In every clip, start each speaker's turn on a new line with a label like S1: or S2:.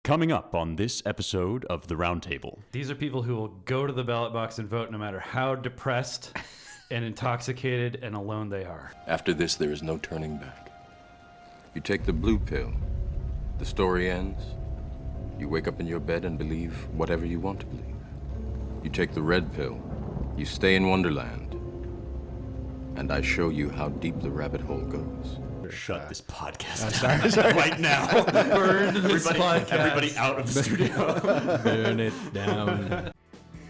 S1: Coming up on this episode of the Roundtable.
S2: These are people who will go to the ballot box and vote no matter how depressed and intoxicated and alone they are.
S3: After this, there is no turning back. You take the blue pill, the story ends. You wake up in your bed and believe whatever you want to believe. You take the red pill, you stay in Wonderland, and I show you how deep the rabbit hole goes.
S1: Shut this podcast down right now.
S2: Burn this podcast.
S1: Everybody out of the studio.
S4: Burn it down.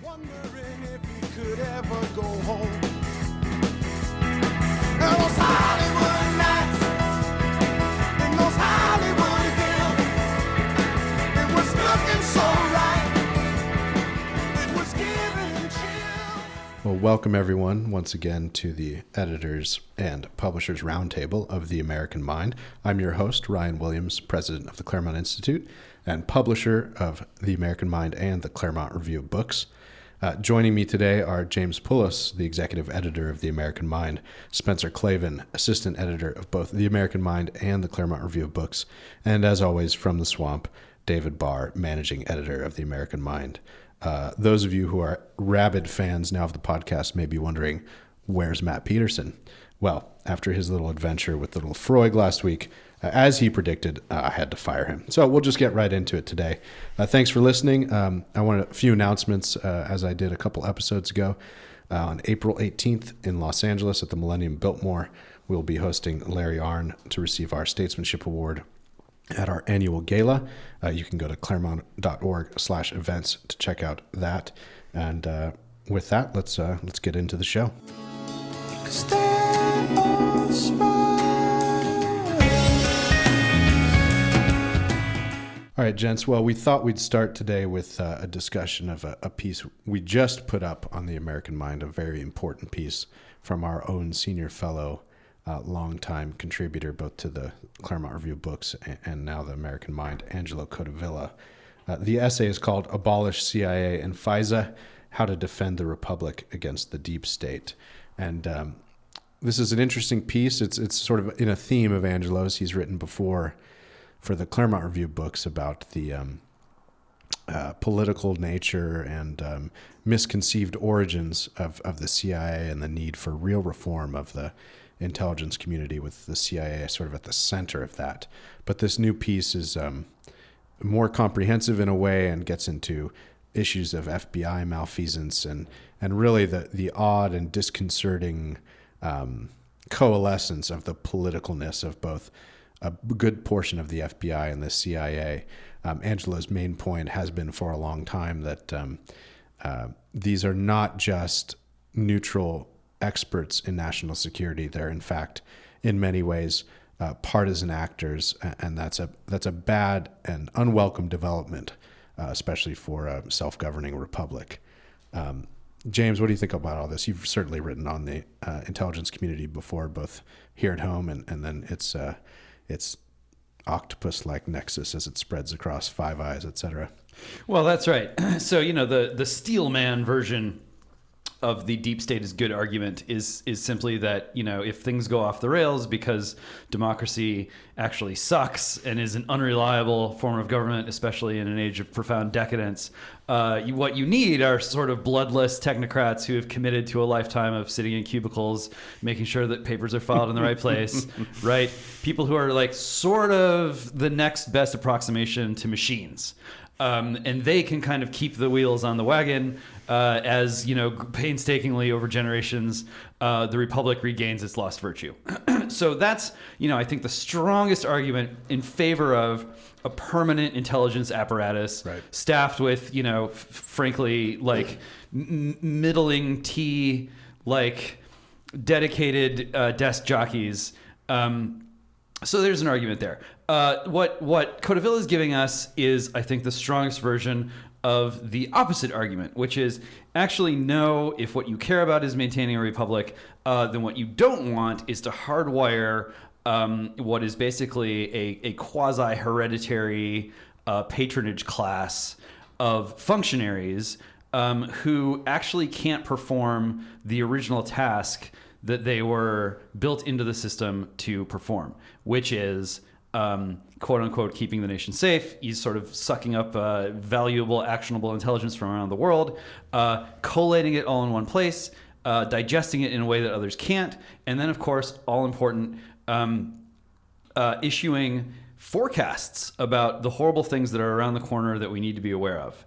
S5: Wondering if he could ever go home. There was Hollywood nights in those Hollywood hills. It was looking so right. It was giving chill.
S4: Well, welcome everyone once again to the Editors and Publishers Roundtable of the American Mind. I'm your host, Ryan Williams, president of the Claremont Institute and publisher of the American Mind and the Claremont Review of Books. Joining me today are James Poulos, the executive editor of the American Mind, Spencer Clavin, assistant editor of both the American Mind and the Claremont Review of Books, and as always, from the swamp, David Barr, managing editor of the American Mind. Those of you who are rabid fans now of the podcast may be wondering, where's Matt Peterson? Well, after his little adventure with little Freud last week, as he predicted, I had to fire him. So we'll just get right into it today. Thanks for listening. I want a few announcements, as I did a couple episodes ago. On April 18th in Los Angeles at the Millennium Biltmore, we'll be hosting Larry Arnn to receive our Statesmanship Award at our annual gala. You can go to claremont.org/events to check out that. And with that, let's get into the show.
S5: Stand on Spies.
S4: All right, gents. Well, we thought we'd start today with a discussion of a piece we just put up on the American Mind, a very important piece from our own senior fellow, longtime contributor both to the Claremont Review of Books and now the American Mind, Angelo Codevilla. The essay is called Abolish CIA and FISA, How to Defend the Republic Against the Deep State. And this is an interesting piece. It's sort of in a theme of Angelo's. He's written before for the Claremont Review of Books about the political nature and misconceived origins of the CIA and the need for real reform of the intelligence community, with the CIA sort of at the center of that. But this new piece is more comprehensive in a way and gets into issues of FBI malfeasance and really the odd and disconcerting coalescence of the politicalness of both a good portion of the FBI and the CIA. Angelo's main point has been for a long time that these are not just neutral experts in national security. They're in fact, in many ways, partisan actors, and that's a bad and unwelcome development, especially for a self-governing republic. James, what do you think about all this? You've certainly written on the intelligence community before, both here at home and then its octopus-like nexus as it spreads across Five Eyes, etc.
S2: Well, that's right. So, the Steelman version of the deep state is good argument is simply that, if things go off the rails because democracy actually sucks and is an unreliable form of government, especially in an age of profound decadence, what you need are sort of bloodless technocrats who have committed to a lifetime of sitting in cubicles, making sure that papers are filed in the right place, right? People who are like sort of the next best approximation to machines. And they can kind of keep the wheels on the wagon as, painstakingly over generations, the Republic regains its lost virtue. So that's, I think the strongest argument in favor of a permanent intelligence apparatus, right, staffed with, frankly, like middling T, like dedicated desk jockeys. So there's an argument there. What Codevilla is giving us is, I think, the strongest version of the opposite argument, which is actually no, if what you care about is maintaining a republic, then what you don't want is to hardwire what is basically a quasi-hereditary patronage class of functionaries who actually can't perform the original task that they were built into the system to perform, which is quote unquote, keeping the nation safe. He's sort of sucking up valuable, actionable intelligence from around the world, collating it all in one place, digesting it in a way that others can't. And then, of course, all important, issuing forecasts about the horrible things that are around the corner that we need to be aware of.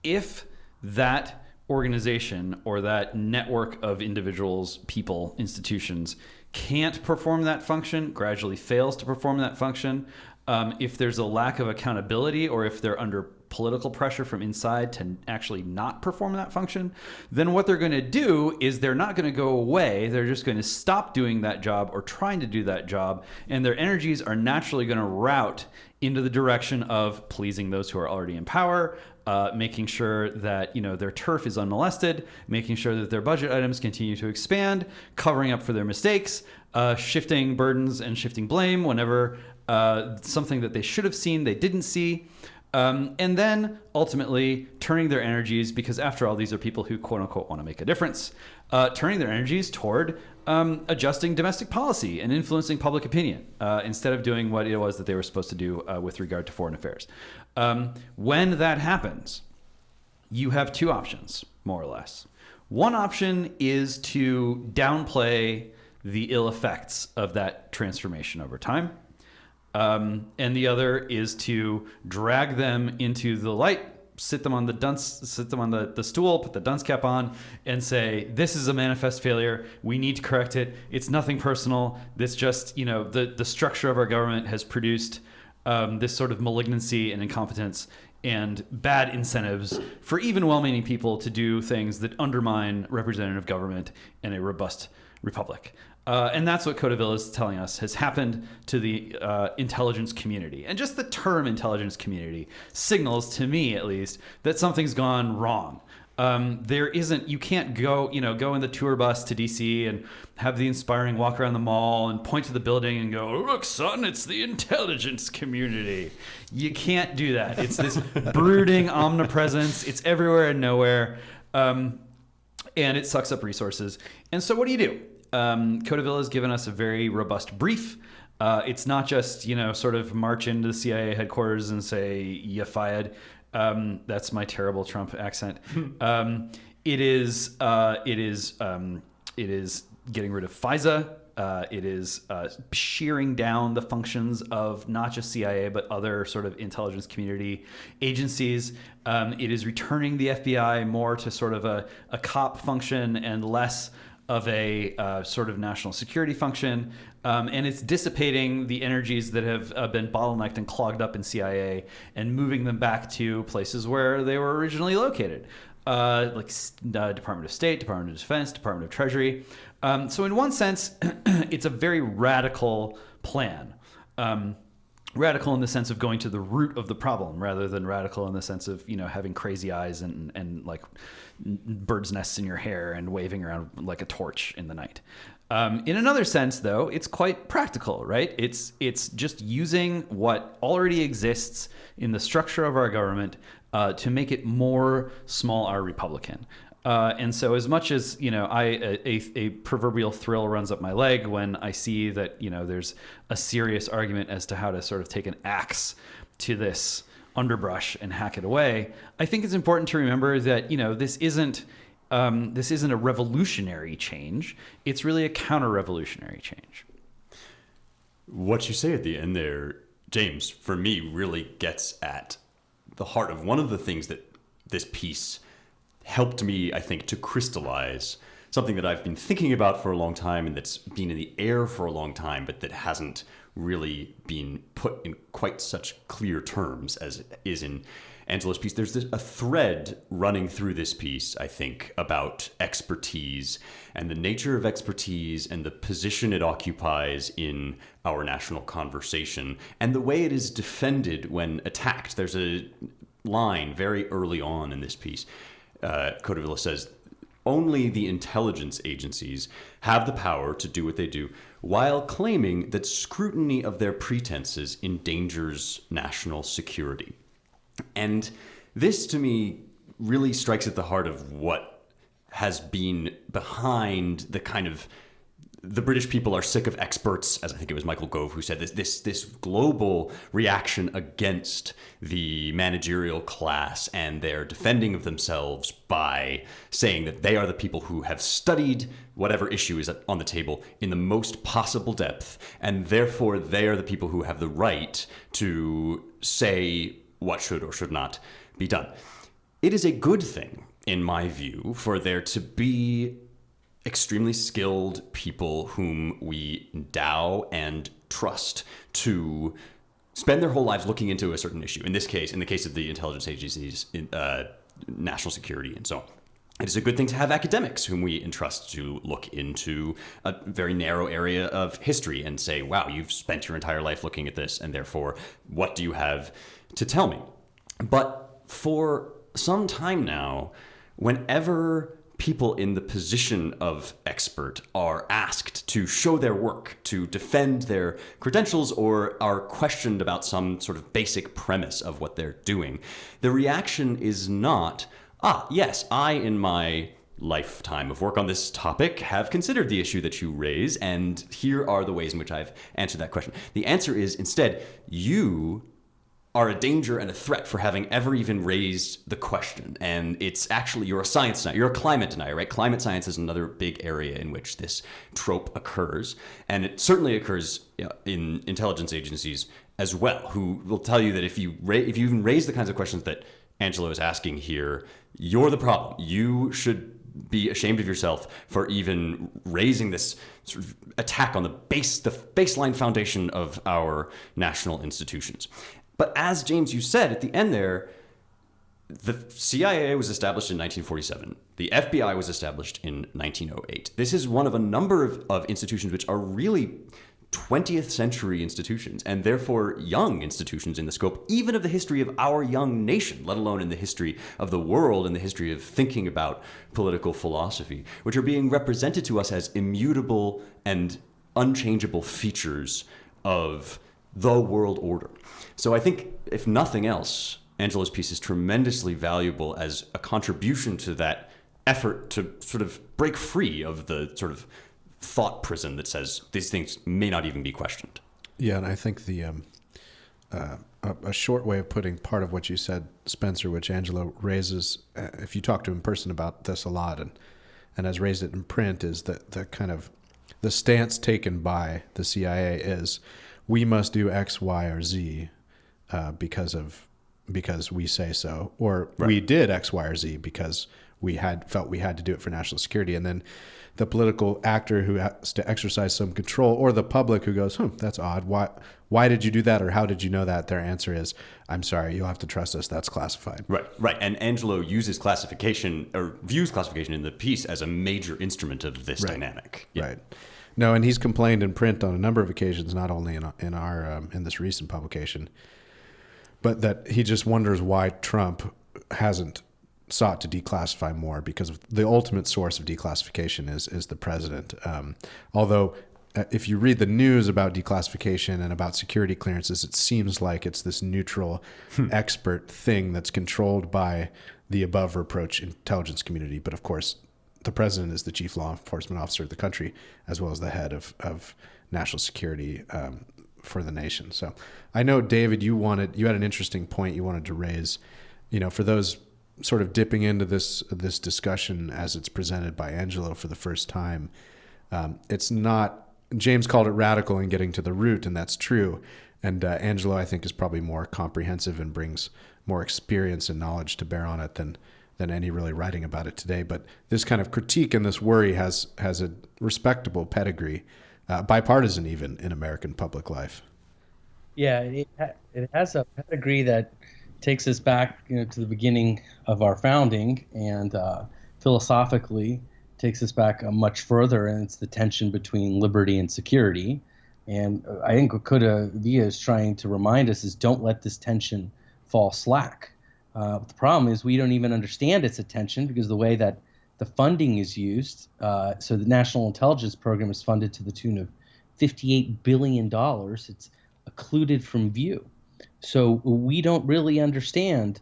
S2: If that organization or that network of individuals, people, institutions can't perform that function, gradually fails to perform that function, if there's a lack of accountability or if they're under political pressure from inside to actually not perform that function, then what they're going to do is they're not going to go away. They're just going to stop doing that job or trying to do that job, and their energies are naturally going to route into the direction of pleasing those who are already in power, making sure that their turf is unmolested, making sure that their budget items continue to expand, covering up for their mistakes, shifting burdens and shifting blame whenever something that they should have seen they didn't see. And then ultimately turning their energies, because after all, these are people who quote unquote want to make a difference, turning their energies toward adjusting domestic policy and influencing public opinion instead of doing what it was that they were supposed to do with regard to foreign affairs. When that happens, you have two options, more or less. One option is to downplay the ill effects of that transformation over time. And the other is to drag them into the light, sit them on the stool, put the dunce cap on, and say, this is a manifest failure. We need to correct it. It's nothing personal. This just, the structure of our government has produced this sort of malignancy and incompetence and bad incentives for even well-meaning people to do things that undermine representative government and a robust republic. And that's what Codevilla is telling us has happened to the intelligence community. And just the term intelligence community signals, to me at least, that something's gone wrong. You can't go in the tour bus to DC and have the inspiring walk around the mall and point to the building and go, look, son, it's the intelligence community. You can't do that. It's this brooding omnipresence. It's everywhere and nowhere. And it sucks up resources. And so what do? Codevilla has given us a very robust brief. It's not just, sort of march into the CIA headquarters and say, you fired. That's my terrible Trump accent. It is getting rid of FISA. It is shearing down the functions of not just CIA, but other sort of intelligence community agencies. It is returning the FBI more to sort of a cop function and less of a sort of national security function. And it's dissipating the energies that have been bottlenecked and clogged up in CIA and moving them back to places where they were originally located, like Department of State, Department of Defense, Department of Treasury. So in one sense, it's a very radical plan. Radical in the sense of going to the root of the problem rather than radical in the sense of, having crazy eyes and like bird's nests in your hair and waving around like a torch in the night. In another sense, though, it's quite practical, right? It's just using what already exists in the structure of our government to make it more small R Republican. And so as much as, a proverbial thrill runs up my leg when I see that, there's a serious argument as to how to sort of take an axe to this underbrush and hack it away, I think it's important to remember that, this isn't a revolutionary change. It's really a counter-revolutionary change.
S1: What you say at the end there, James, for me really gets at the heart of one of the things that this piece helped me, I think, to crystallize something that I've been thinking about for a long time and that's been in the air for a long time, but that hasn't really been put in quite such clear terms as it is in Angelo's piece. There's a thread running through this piece, I think, about expertise and the nature of expertise and the position it occupies in our national conversation and the way it is defended when attacked. There's a line very early on in this piece. Codevilla says, only the intelligence agencies have the power to do what they do, while claiming that scrutiny of their pretenses endangers national security. And this, to me, really strikes at the heart of what has been behind the kind of the British people are sick of experts, as I think it was Michael Gove who said this global reaction against the managerial class and their defending of themselves by saying that they are the people who have studied whatever issue is on the table in the most possible depth, and therefore they are the people who have the right to say what should or should not be done. It is a good thing, in my view, for there to be extremely skilled people whom we endow and trust to spend their whole lives looking into a certain issue. In this case, in the case of the intelligence agencies, national security and so on. It is a good thing to have academics whom we entrust to look into a very narrow area of history and say, wow, you've spent your entire life looking at this, and therefore, what do you have to tell me? But for some time now, whenever people in the position of expert are asked to show their work, to defend their credentials, or are questioned about some sort of basic premise of what they're doing, the reaction is not, yes, I, in my lifetime of work on this topic, have considered the issue that you raise, and here are the ways in which I've answered that question. The answer is, instead, you are a danger and a threat for having ever even raised the question. And it's actually, you're a science denier, you're a climate denier, right? Climate science is another big area in which this trope occurs. And it certainly occurs in intelligence agencies as well, who will tell you that if you even raise the kinds of questions that Angelo is asking here, you're the problem. You should be ashamed of yourself for even raising this sort of attack on the baseline foundation of our national institutions. But as James, you said at the end there, the CIA was established in 1947. The FBI was established in 1908. This is one of a number of institutions which are really 20th century institutions, and therefore young institutions in the scope even of the history of our young nation, let alone in the history of the world and the history of thinking about political philosophy, which are being represented to us as immutable and unchangeable features of the world order. So I think, if nothing else, Angelo's piece is tremendously valuable as a contribution to that effort to sort of break free of the sort of thought prison that says these things may not even be questioned.
S4: Yeah, and I think the a short way of putting part of what you said, Spencer, which Angelo raises, if you talk to him in person about this a lot and has raised it in print, is that the kind of the stance taken by the CIA is we must do X, Y, or Z because we say so, or right. We did X, Y, or Z because we felt we had to do it for national security, and then the political actor who has to exercise some control, or the public who goes, that's odd. Why did you do that, or how did you know that? Their answer is, I'm sorry, you'll have to trust us. That's classified.
S1: Right. And Angelo uses classification, or views classification in the piece as a major instrument of this dynamic. Yeah. Right.
S4: No, and he's complained in print on a number of occasions, not only in this recent publication, but that he just wonders why Trump hasn't sought to declassify more, because the ultimate source of declassification is the president. Although if you read the news about declassification and about security clearances, it seems like it's this neutral expert thing that's controlled by the above reproach intelligence community. But of course, the president is the chief law enforcement officer of the country, as well as the head of national security for the nation. So I know, David, you had an interesting point you wanted to raise, for those sort of dipping into this discussion as it's presented by Angelo for the first time. It's not, James called it radical in getting to the root, and that's true. And Angelo, I think, is probably more comprehensive and brings more experience and knowledge to bear on it than any really writing about it today. But this kind of critique and this worry has a respectable pedigree, bipartisan even, in American public life.
S6: Yeah, it has a pedigree that takes us back to the beginning of our founding, and philosophically takes us back much further, and it's the tension between liberty and security. And I think what Codevilla is trying to remind us is, don't let this tension fall slack. The problem is we don't even understand its tension, because the way that the funding is used, so the National Intelligence Program is funded to the tune of $58 billion. It's occluded from view. So we don't really understand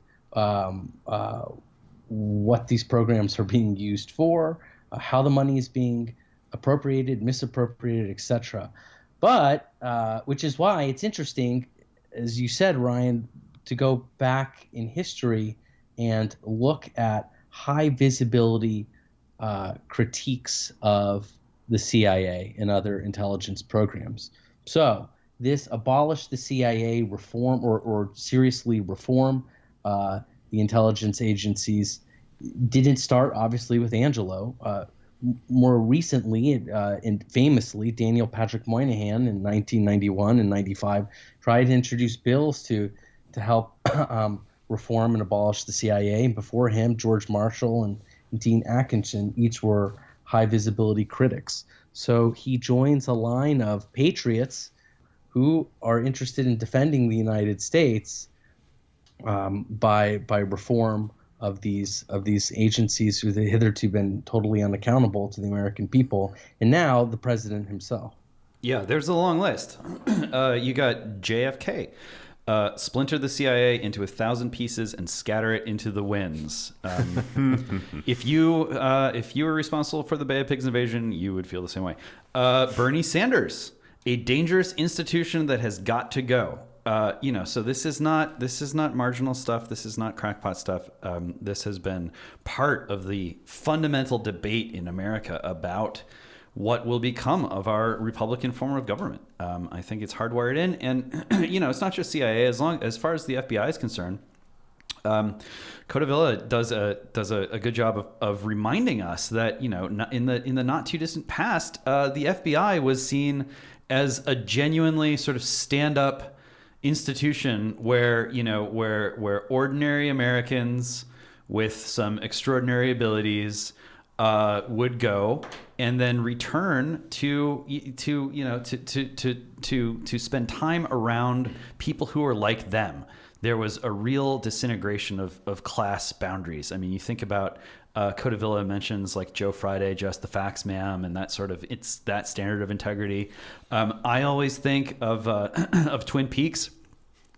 S6: what these programs are being used for, how the money is being appropriated, misappropriated, etc. But which is why it's interesting, as you said, Ryan, to go back in history and look at high visibility critiques of the CIA and other intelligence programs. So this abolish the CIA, reform or seriously reform the intelligence agencies didn't start obviously with Angelo. More recently and famously, Daniel Patrick Moynihan in 1991 and 95 tried to introduce bills to help reform and abolish the CIA. And before him, George Marshall and Dean Atkinson each were high visibility critics. So he joins a line of patriots who are interested in defending the United States by reform of these agencies who have hitherto been totally unaccountable to the American people, and now the president himself.
S2: Yeah, there's a long list. You got JFK. Splinter the CIA into 1,000 pieces and scatter it into the winds. If you were responsible for the Bay of Pigs invasion, you would feel the same way. Bernie Sanders, a dangerous institution that has got to go. So this is not marginal stuff. This is not crackpot stuff. This has been part of the fundamental debate in America about what will become of our Republican form of government. I think it's hardwired in, and it's not just CIA. As far as the FBI is concerned, Codevilla does a good job of reminding us that in the not too distant past, the FBI was seen as a genuinely sort of stand up institution where ordinary Americans with some extraordinary abilities would go and then return to spend time around people who are like them. There was a real disintegration of class boundaries. I mean, you think about Codevilla mentions like Joe Friday, just the facts, ma'am, and that sort of, it's that standard of integrity. I always think of Twin Peaks.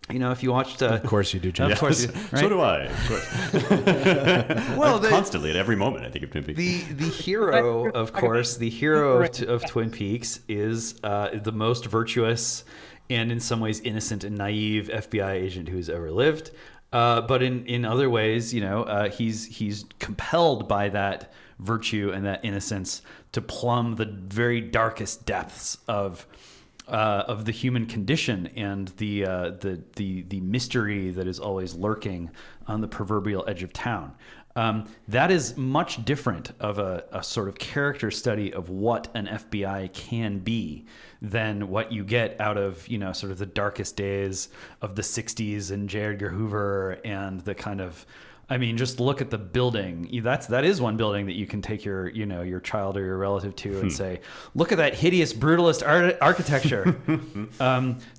S2: If you watched,
S4: of course you do, Jim.
S2: Of course, you, right?
S1: So do I. Of course.
S2: Well,
S1: constantly at every moment, I think of Twin Peaks.
S2: The hero, of course, the hero of Twin Peaks is the most virtuous and in some ways innocent and naive FBI agent who's ever lived. But in other ways, he's compelled by that virtue and that innocence to plumb the very darkest depths of the human condition and the mystery that is always lurking on the proverbial edge of town. That is much different of a sort of character study of what an FBI can be than what you get out of, sort of the darkest days of the 60s and J. Edgar Hoover and the kind of, just look at the building. That is one building that you can take your child or your relative to and say, look at that hideous brutalist architecture.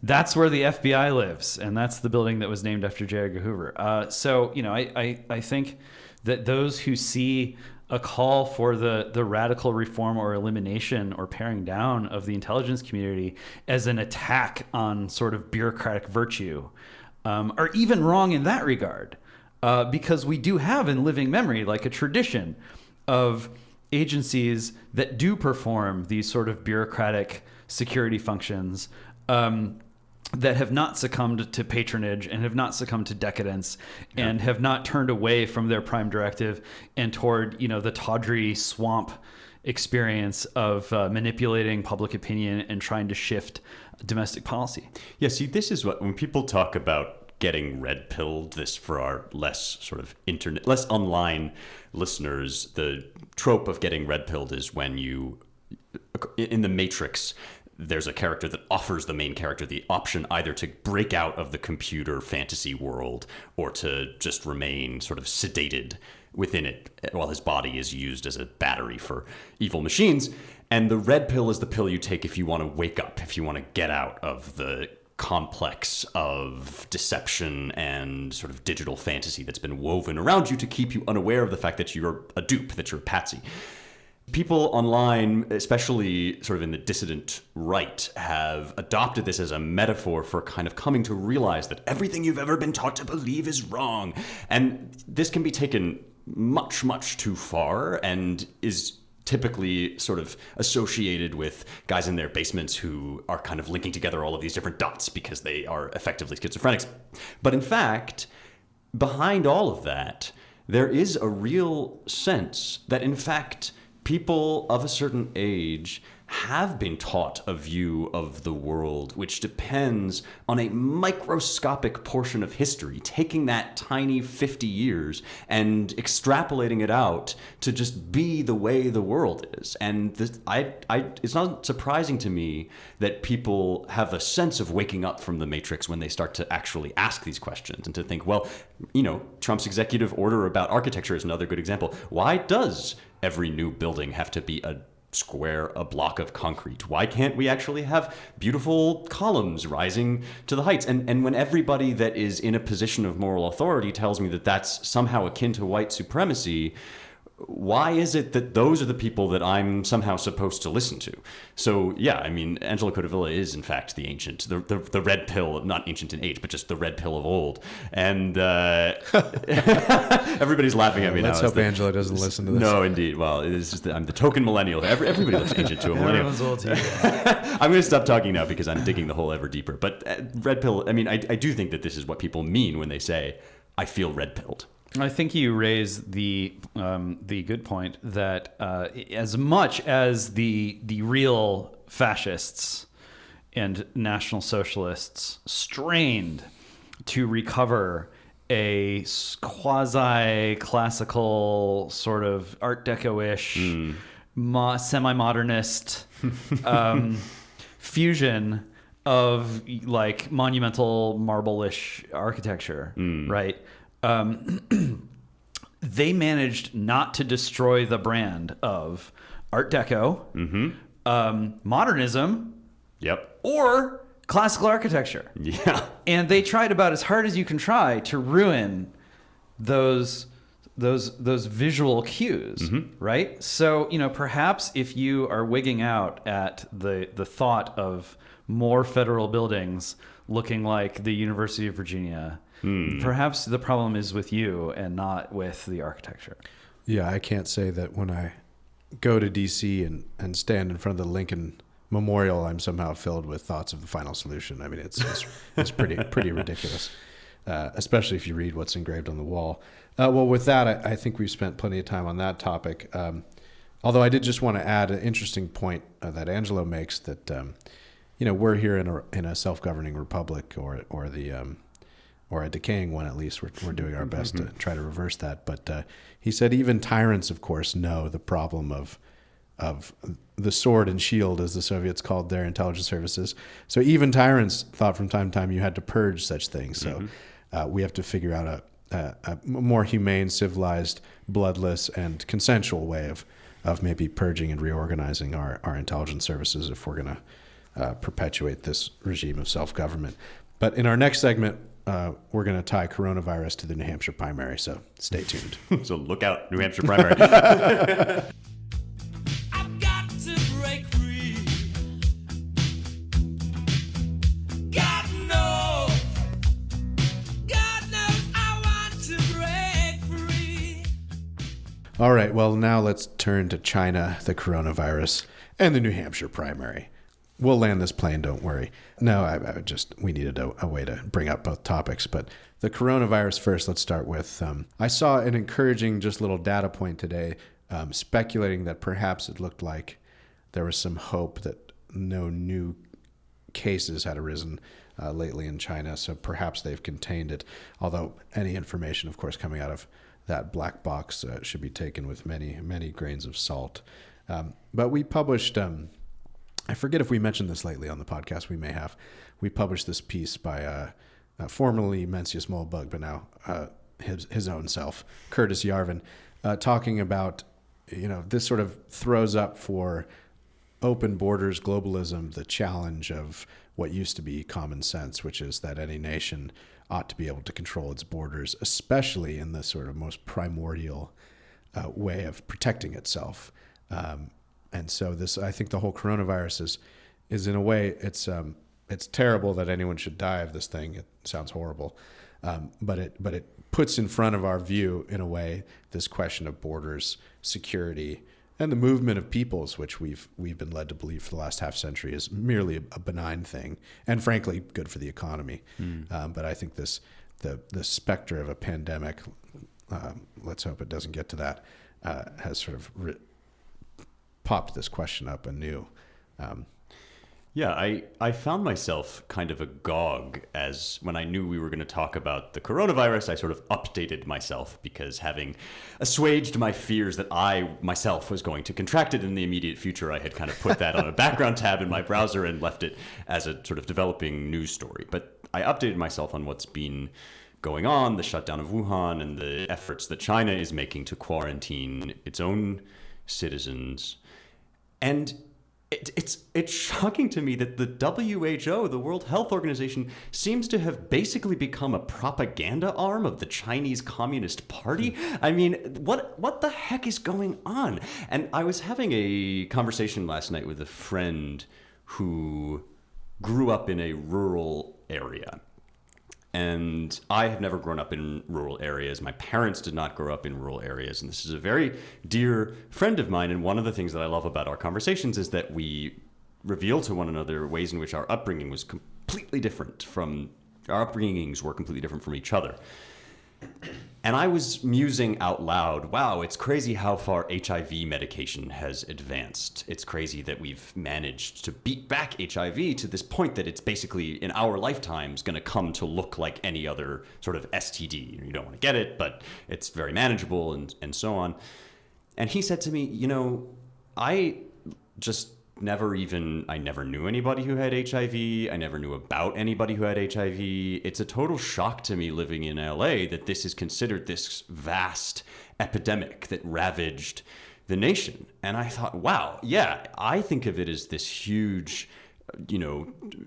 S2: That's where the FBI lives, and that's the building that was named after J. Edgar Hoover. I think that those who see a call for the radical reform or elimination or paring down of the intelligence community as an attack on sort of bureaucratic virtue are even wrong in that regard. Because we do have in living memory like a tradition of agencies that do perform these sort of bureaucratic security functions that have not succumbed to patronage and have not succumbed to decadence and have not turned away from their prime directive and toward the tawdry swamp experience of manipulating public opinion and trying to shift domestic policy.
S1: Yeah, see, this is what, when people talk about getting red pilled, this for our less sort of less online listeners, the trope of getting red pilled is when in the Matrix, there's a character that offers the main character the option either to break out of the computer fantasy world or to just remain sort of sedated within it while his body is used as a battery for evil machines. And the red pill is the pill you take if you want to wake up, if you want to get out of the complex of deception and sort of digital fantasy that's been woven around you to keep you unaware of the fact that you're a dupe, that you're a patsy. People online, especially sort of in the dissident right, have adopted this as a metaphor for kind of coming to realize that everything you've ever been taught to believe is wrong. And this can be taken much, much too far and is typically sort of associated with guys in their basements who are kind of linking together all of these different dots because they are effectively schizophrenics. But in fact, behind all of that, there is a real sense that, in fact, people of a certain age have been taught a view of the world which depends on a microscopic portion of history, taking that tiny 50 years and extrapolating it out to just be the way the world is. And this, it's not surprising to me that people have a sense of waking up from the matrix when they start to actually ask these questions and to think, well, you know, Trump's executive order about architecture is another good example. Why does every new building have to be a square, a block of concrete? Why can't we actually have beautiful columns rising to the heights? And when everybody that is in a position of moral authority tells me that that's somehow akin to white supremacy, why is it that those are the people that I'm somehow supposed to listen to? So yeah, I mean, Angelo Codevilla is in fact the ancient, the red pill, not ancient in age, but just the red pill of old. And everybody's laughing at me now.
S4: Let's hope Angelo doesn't listen to this.
S1: No, indeed. Well, it's just that I'm the token millennial. Everybody looks ancient to a millennial.
S2: Everyone's old to you.
S1: I'm going to stop talking now because I'm digging the hole ever deeper. But red pill, I mean, I do think that this is what people mean when they say, I feel red pilled.
S2: I think you raise the good point that as much as the real fascists and National Socialists strained to recover a quasi-classical sort of Art Deco-ish, semi-modernist fusion of like monumental marble-ish architecture, right? They managed not to destroy the brand of Art Deco, modernism, or classical architecture.
S1: Yeah.
S2: And they tried about as hard as you can try to ruin those visual cues, right? So, you know, perhaps if you are wigging out at the thought of more federal buildings looking like the University of Virginia, perhaps the problem is with you and not with the architecture.
S4: Yeah, I can't say that when I go to D.C. and stand in front of the Lincoln Memorial, I'm somehow filled with thoughts of the final solution. I mean, it's pretty ridiculous, especially if you read what's engraved on the wall. Well, with that, I think we've spent plenty of time on that topic. Although I did just want to add an interesting point that Angelo makes that, you know, we're here in a self-governing republic or a decaying one, at least. We're doing our best to try to reverse that. But he said even tyrants, of course, know the problem of the sword and shield, as the Soviets called their intelligence services. So even tyrants thought from time to time you had to purge such things. So we have to figure out a more humane, civilized, bloodless, and consensual way of maybe purging and reorganizing our intelligence services if we're going to perpetuate this regime of self-government. But in our next segment, we're going to tie coronavirus to the New Hampshire primary, so stay tuned.
S1: So look out, New Hampshire primary.
S5: I've got to break free. God knows I want to break free.
S4: All right, well, now let's turn to China, the coronavirus, and the New Hampshire primary. We'll land this plane, don't worry. No, we needed a way to bring up both topics. But the coronavirus first, let's start with, I saw an encouraging just little data point today, speculating that perhaps it looked like there was some hope that no new cases had arisen lately in China. So perhaps they've contained it. Although any information, of course, coming out of that black box should be taken with many, many grains of salt. But we published... I forget if we mentioned this lately on the podcast. We may have. We published this piece by formerly Mencius Moldbug, but now his own self, Curtis Yarvin, talking about, you know, this sort of throws up for open borders globalism the challenge of what used to be common sense, which is that any nation ought to be able to control its borders, especially in the sort of most primordial way of protecting itself. And so this, I think the whole coronavirus is in a way, it's terrible that anyone should die of this thing. It sounds horrible. But it puts in front of our view, in a way, this question of borders, security, And the movement of peoples, which we've been led to believe for the last half century, is merely a benign thing, and frankly, good for the economy. But I think the specter of a pandemic, let's hope it doesn't get to that, has sort of popped this question up anew.
S1: Yeah, I found myself kind of agog as when I knew we were going to talk about the coronavirus, I sort of updated myself because having assuaged my fears that I myself was going to contract it in the immediate future, I had kind of put that on a background tab in my browser and left it as a sort of developing news story. But I updated myself on what's been going on, the shutdown of Wuhan and the efforts that China is making to quarantine its own citizens. And it's shocking to me that the WHO, the World Health Organization, seems to have basically become a propaganda arm of the Chinese Communist Party. I mean, what the heck is going on? And I was having a conversation last night with a friend who grew up in a rural area. And I have never grown up in rural areas. My parents did not grow up in rural areas. And this is a very dear friend of mine. And one of the things that I love about our conversations is that we reveal to one another ways in which our upbringing was completely different from, our upbringings were completely different from each other. And I was musing out loud, wow, it's crazy how far HIV medication has advanced. It's crazy that we've managed to beat back HIV to this point that it's basically in our lifetimes going to come to look like any other sort of STD. You don't want to get it, but it's very manageable and so on. And he said to me, you know, I never knew anybody who had HIV. I never knew about anybody who had HIV. It's a total shock to me living in LA that this is considered this vast epidemic that ravaged the nation. And I thought, wow, yeah, I think of it as this huge,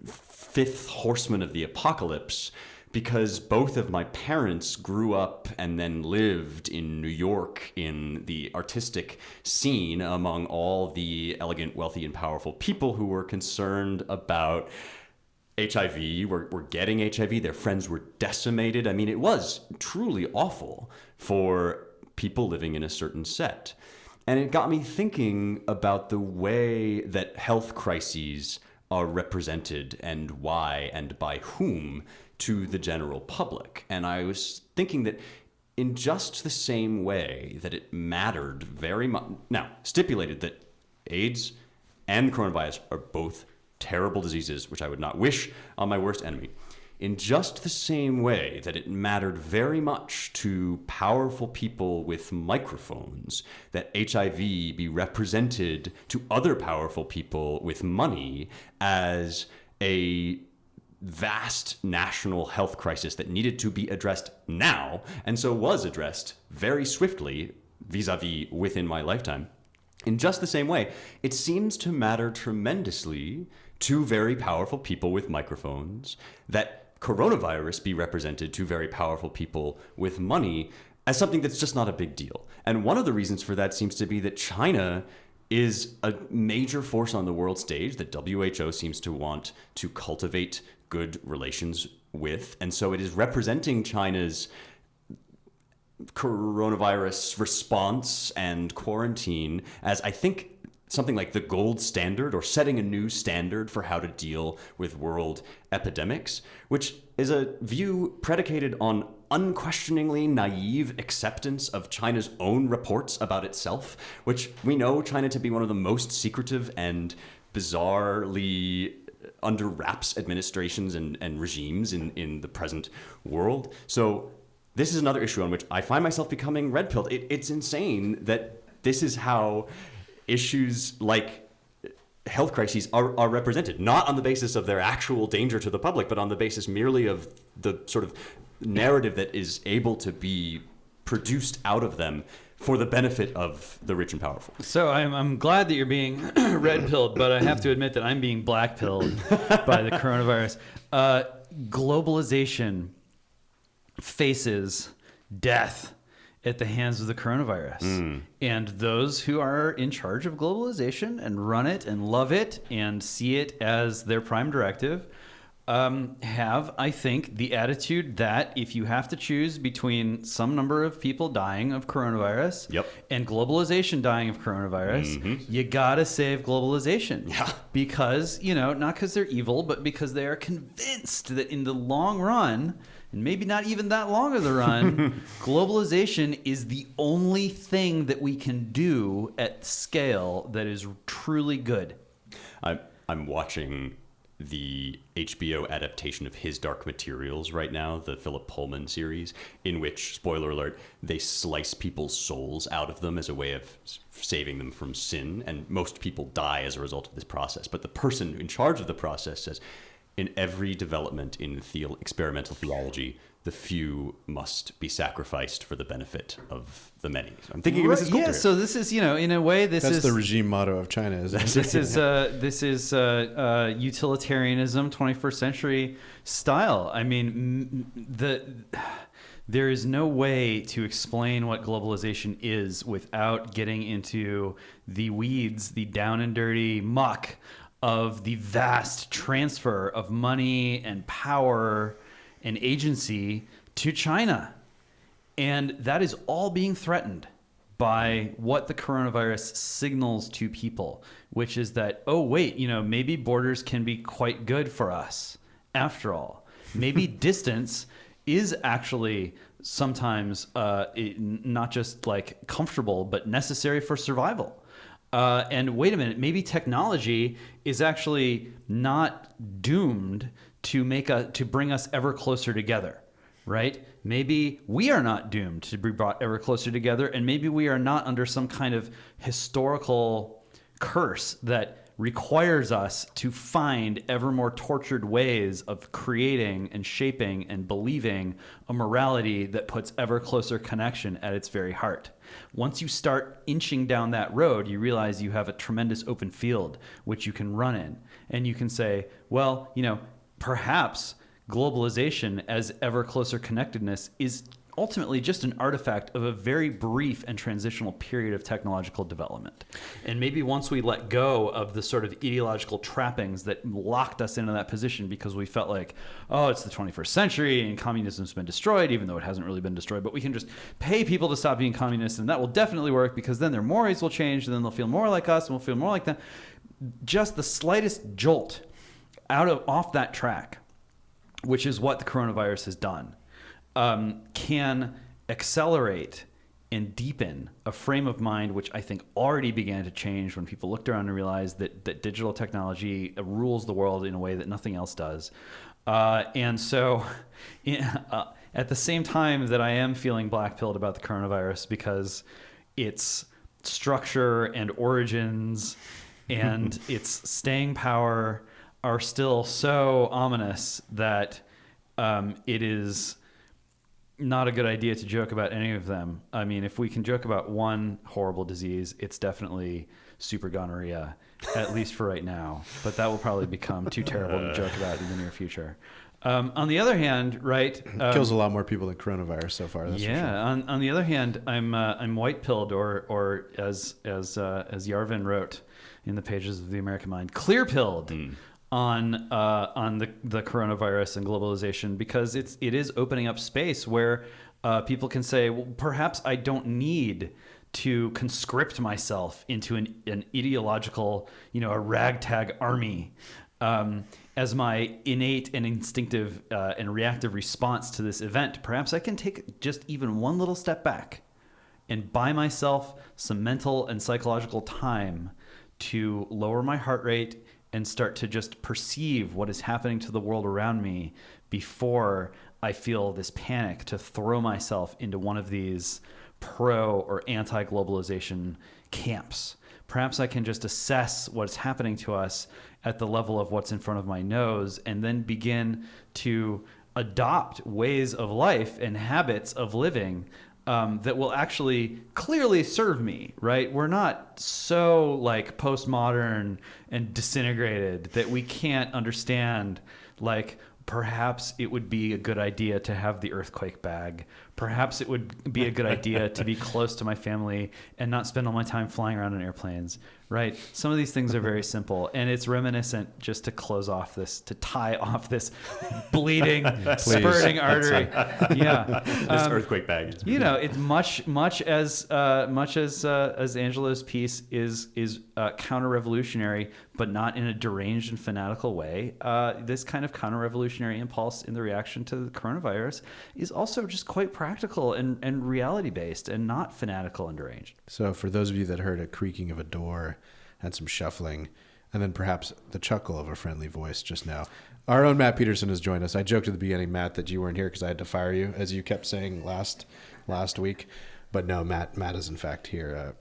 S1: fifth horseman of the apocalypse, because both of my parents grew up and then lived in New York in the artistic scene among all the elegant, wealthy, and powerful people who were concerned about HIV, were getting HIV. Their friends were decimated. I mean, it was truly awful for people living in a certain set. And it got me thinking about the way that health crises are represented and why and by whom to the general public. And I was thinking that in just the same way that it mattered very much, now stipulated that AIDS and coronavirus are both terrible diseases, which I would not wish on my worst enemy. In just the same way that it mattered very much to powerful people with microphones that HIV be represented to other powerful people with money as a vast national health crisis that needed to be addressed now, and so was addressed very swiftly vis-a-vis within my lifetime. In just the same way, it seems to matter tremendously to very powerful people with microphones that coronavirus be represented to very powerful people with money as something that's just not a big deal. And one of the reasons for that seems to be that China is a major force on the world stage that WHO seems to want to cultivate good relations with. And so it is representing China's coronavirus response and quarantine as, I think, something like the gold standard, or setting a new standard for how to deal with world epidemics, which is a view predicated on unquestioningly naive acceptance of China's own reports about itself, which we know China to be one of the most secretive and bizarrely under wraps administrations and regimes in the present world. So this is another issue on which I find myself becoming red-pilled. It's insane that this is how issues like health crises are represented, not on the basis of their actual danger to the public, but on the basis merely of the sort of narrative that is able to be produced out of them for the benefit of the rich and powerful.
S2: So I'm glad that you're being red-pilled, but I have to admit that I'm being black-pilled by the coronavirus. Globalization faces death at the hands of the coronavirus. And those who are in charge of globalization and run it and love it and see it as their prime directive have, I think, the attitude that if you have to choose between some number of people dying of coronavirus
S1: Yep.
S2: and globalization dying of coronavirus, you gotta save globalization.
S1: Yeah.
S2: Because, not because they're evil, but because they are convinced that in the long run, and maybe not even that long of the run, globalization is the only thing that we can do at scale that is truly good.
S1: I'm watching the HBO adaptation of His Dark Materials right now, the Philip Pullman series, in which, spoiler alert, they slice people's souls out of them as a way of saving them from sin. And most people die as a result of this process. But the person in charge of the process says, in every development in experimental theology, the few must be sacrificed for the benute of the many. So I'm thinking of this as
S2: Yeah, so this is, in a way,
S4: That's the regime motto of China, isn't it?
S2: This is utilitarianism, 21st century style. I mean, there is no way to explain what globalization is without getting into the weeds, the down and dirty muck of the vast transfer of money and power and agency to China. And that is all being threatened by what the coronavirus signals to people, which is that, oh, wait, maybe borders can be quite good for us after all. Maybe distance is actually sometimes not just like comfortable, but necessary for survival. And wait a minute, maybe technology is actually not doomed to bring us ever closer together, right? Maybe we are not doomed to be brought ever closer together, and maybe we are not under some kind of historical curse that requires us to find ever more tortured ways of creating and shaping and believing a morality that puts ever closer connection at its very heart. Once you start inching down that road, you realize you have a tremendous open field which you can run in. And you can say, well, perhaps globalization as ever closer connectedness is ultimately just an artifact of a very brief and transitional period of technological development. And maybe once we let go of the sort of ideological trappings that locked us into that position because we felt like, oh, it's the 21st century and communism's been destroyed, even though it hasn't really been destroyed, but we can just pay people to stop being communists and that will definitely work because then their mores will change and then they'll feel more like us and we'll feel more like them. Just the slightest jolt off that track, which is what the coronavirus has done, can accelerate and deepen a frame of mind which I think already began to change when people looked around and realized that digital technology rules the world in a way that nothing else does. And so at the same time that I am feeling black-pilled about the coronavirus because its structure and origins and its staying power are still so ominous that it is not a good idea to joke about any of them. I mean, if we can joke about one horrible disease, it's definitely super gonorrhea, at least for right now. But that will probably become too terrible to joke about in the near future. On the other hand, right,
S4: kills a lot more people than coronavirus so far. That's for sure.
S2: On the other hand, I'm white pilled, or as Yarvin wrote in the pages of the American Mind, clear pilled. On the coronavirus and globalization, because it is opening up space where people can say, well, perhaps I don't need to conscript myself into an ideological, a ragtag army as my innate and instinctive and reactive response to this event. Perhaps I can take just even one little step back and buy myself some mental and psychological time to lower my heart rate and start to just perceive what is happening to the world around me before I feel this panic to throw myself into one of these pro or anti-globalization camps. Perhaps I can just assess what's happening to us at the level of what's in front of my nose and then begin to adopt ways of life and habits of living that will actually clearly serve me, right? We're not so like postmodern and disintegrated that we can't understand, like, perhaps it would be a good idea to have the earthquake bag. Perhaps it would be a good idea to be close to my family and not spend all my time flying around in airplanes, Right. Some of these things are very simple, and it's reminiscent, just to to tie off this bleeding, spurting artery. Yeah.
S1: This earthquake bag.
S2: It's much as Angelo's piece is counter-revolutionary, but not in a deranged and fanatical way. This kind of counter-revolutionary impulse in the reaction to the coronavirus is also just quite practical and reality-based, and not fanatical and deranged.
S4: So for those of you that heard a creaking of a door and some shuffling, and then perhaps the chuckle of a friendly voice just now, our own Matt Peterson has joined us. I joked at the beginning, Matt, that you weren't here because I had to fire you, as you kept saying last week. But no, Matt is in fact here.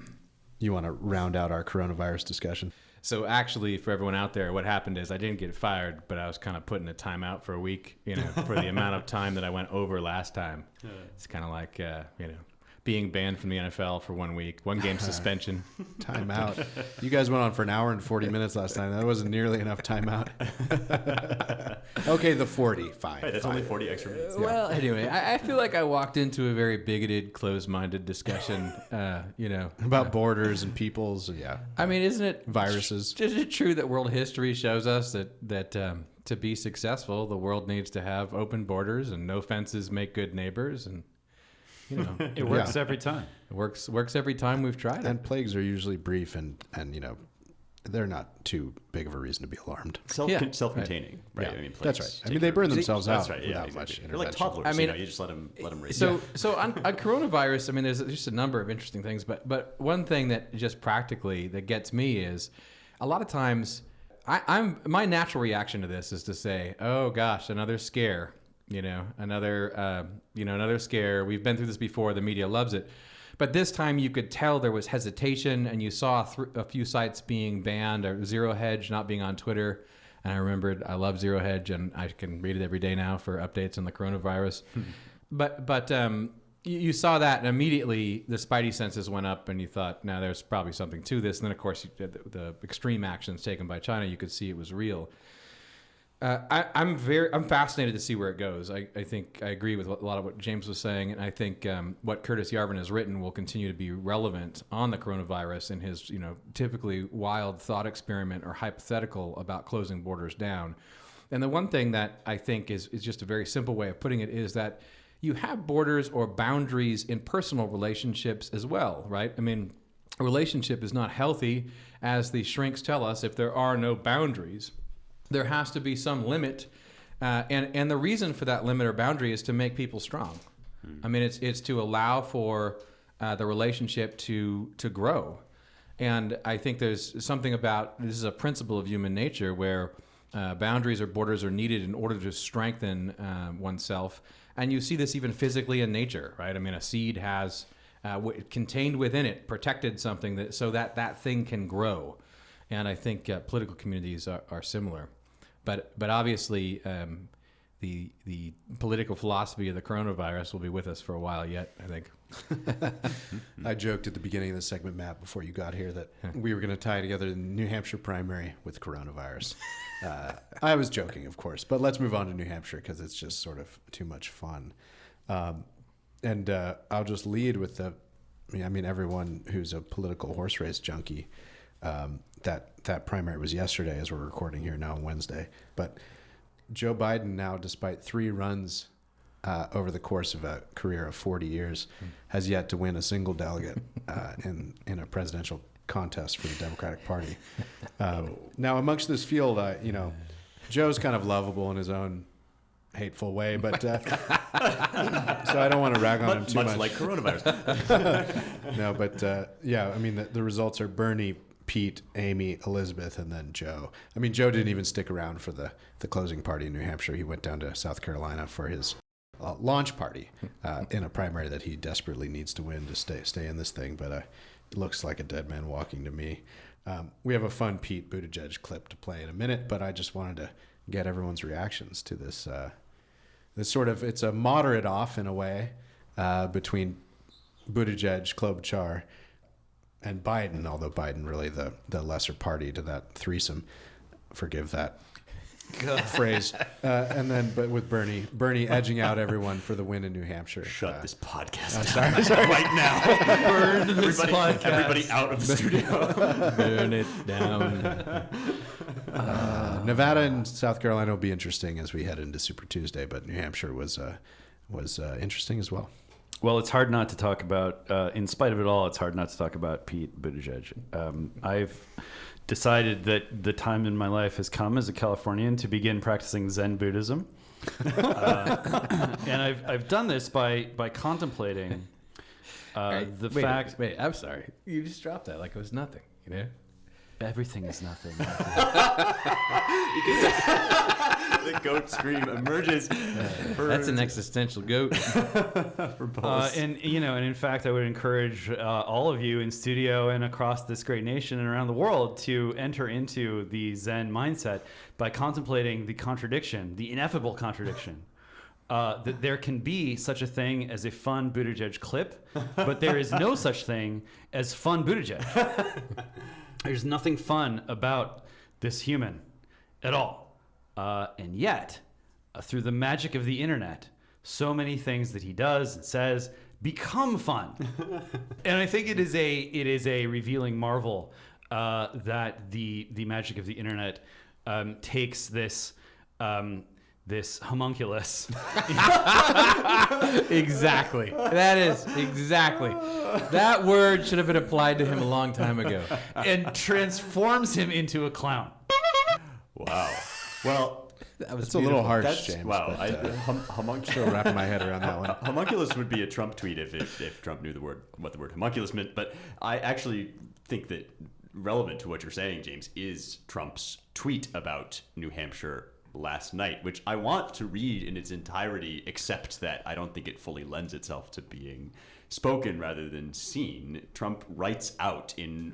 S4: You want to round out our coronavirus discussion?
S7: So actually, for everyone out there, what happened is I didn't get fired, but I was kind of put in a timeout for a week, for the amount of time that I went over last time. It's kind of like, being banned from the NFL for 1 week, 1 game suspension.
S4: Timeout. You guys went on for an hour and 40 minutes last time. That wasn't nearly enough timeout. Okay, the 40. Fine.
S1: Right, that's only 40 extra minutes.
S7: Well, anyway, I feel like I walked into a very bigoted, closed-minded discussion,
S4: About borders and peoples. Yeah.
S7: I mean, isn't it
S4: viruses?
S7: Is it true that world history shows us that to be successful, the world needs to have open borders and no fences make good neighbors, and
S2: it works every time.
S7: It works every time we've tried it.
S4: And plagues are usually brief and they're not too big of a reason to be alarmed.
S1: Self-containing, right?
S4: Yeah.
S1: I mean,
S4: that's right. I mean, they burn themselves out
S1: that's right,
S4: without
S1: exactly.
S4: much intervention.
S1: They're like toddlers.
S7: I mean,
S1: you just let them raise.
S7: So on coronavirus, I mean, there's just a number of interesting things, but one thing that just practically that gets me is a lot of times my natural reaction to this is to say, oh gosh, another scare. Another scare. We've been through this before. The media loves it. But this time you could tell there was hesitation, and you saw a few sites being banned, or Zero Hedge not being on Twitter. And I remembered I love Zero Hedge, and I can read it every day now for updates on the coronavirus. But you saw that, and immediately the spidey senses went up, and you thought, now there's probably something to this. And then, of course, the extreme actions taken by China, you could see it was real. I'm fascinated to see where it goes. I think I agree with a lot of what James was saying, and I think what Curtis Yarvin has written will continue to be relevant on the coronavirus in his typically wild thought experiment or hypothetical about closing borders down. And the one thing that I think is just a very simple way of putting it is that you have borders or boundaries in personal relationships as well, right? I mean, a relationship is not healthy, as the shrinks tell us, if there are no boundaries. There has to be some limit, and the reason for that limit or boundary is to make people strong. I mean, it's to allow for the relationship to grow, and I think there's something about this is a principle of human nature where boundaries or borders are needed in order to strengthen oneself, and you see this even physically in nature, right? I mean, a seed has contained within it protected something so that thing can grow, and I think political communities are similar. But obviously, the political philosophy of the coronavirus will be with us for a while yet, I think.
S4: I joked at the beginning of the segment, Matt, before you got here, that we were going to tie together the New Hampshire primary with coronavirus. I was joking, of course, but let's move on to New Hampshire because it's just sort of too much fun. And I'll just lead with everyone who's a political horse race junkie. That primary was yesterday as we're recording here now on Wednesday. But Joe Biden now, despite 3 runs over the course of a career of 40 years, has yet to win a single delegate in a presidential contest for the Democratic Party. Now, amongst this field, Joe's kind of lovable in his own hateful way, but so I don't want to rag on him too much.
S1: Much like coronavirus.
S4: No, but the results are Bernie, Pete, Amy, Elizabeth, and then Joe. I mean, Joe didn't even stick around for the closing party in New Hampshire. He went down to South Carolina for his launch party in a primary that he desperately needs to win to stay in this thing. But it looks like a dead man walking to me. We have a fun Pete Buttigieg clip to play in a minute, but I just wanted to get everyone's reactions to this. This sort of, it's a moderate off in a way between Buttigieg, Klobuchar, and Biden, although Biden really the lesser party to that threesome. Forgive that phrase. And then, but with Bernie edging out everyone for the win in New Hampshire.
S1: Shut this podcast down right now.
S2: Burn this podcast.
S1: Everybody out of the studio.
S7: Burn it down.
S4: Nevada and South Carolina will be interesting as we head into Super Tuesday, but New Hampshire was interesting as well.
S2: Well, it's hard not to talk about, in spite of it all, it's hard not to talk about Pete Buttigieg. I've decided that the time in my life has come as a Californian to begin practicing Zen Buddhism. And I've done this by contemplating fact...
S7: Wait, I'm sorry. You just dropped that like it was nothing, you know?
S2: Everything is nothing.
S1: The goat scream emerges.
S7: That's an existential goat.
S1: For both.
S2: And in fact, I would encourage all of you in studio and across this great nation and around the world to enter into the Zen mindset by contemplating the contradiction, the ineffable contradiction. That there can be such a thing as a fun Buttigieg clip, but there is no such thing as fun Buttigieg. There's nothing fun about this human at all. And yet, through the magic of the internet, so many things that he does and says become fun. And I think it is a revealing marvel that the magic of the internet takes this homunculus.
S7: Exactly. That is exactly. That word should have been applied to him a long time ago.
S2: And transforms him into a clown.
S1: Wow. Well,
S4: It's a little harsh,
S1: that's
S4: James.
S1: wow.
S4: But, still wrapping my head around that one.
S1: Homunculus would be a Trump tweet if Trump knew what the word homunculus meant. But I actually think that relevant to what you're saying, James, is Trump's tweet about New Hampshire last night, which I want to read in its entirety, except that I don't think it fully lends itself to being spoken rather than seen. Trump writes out in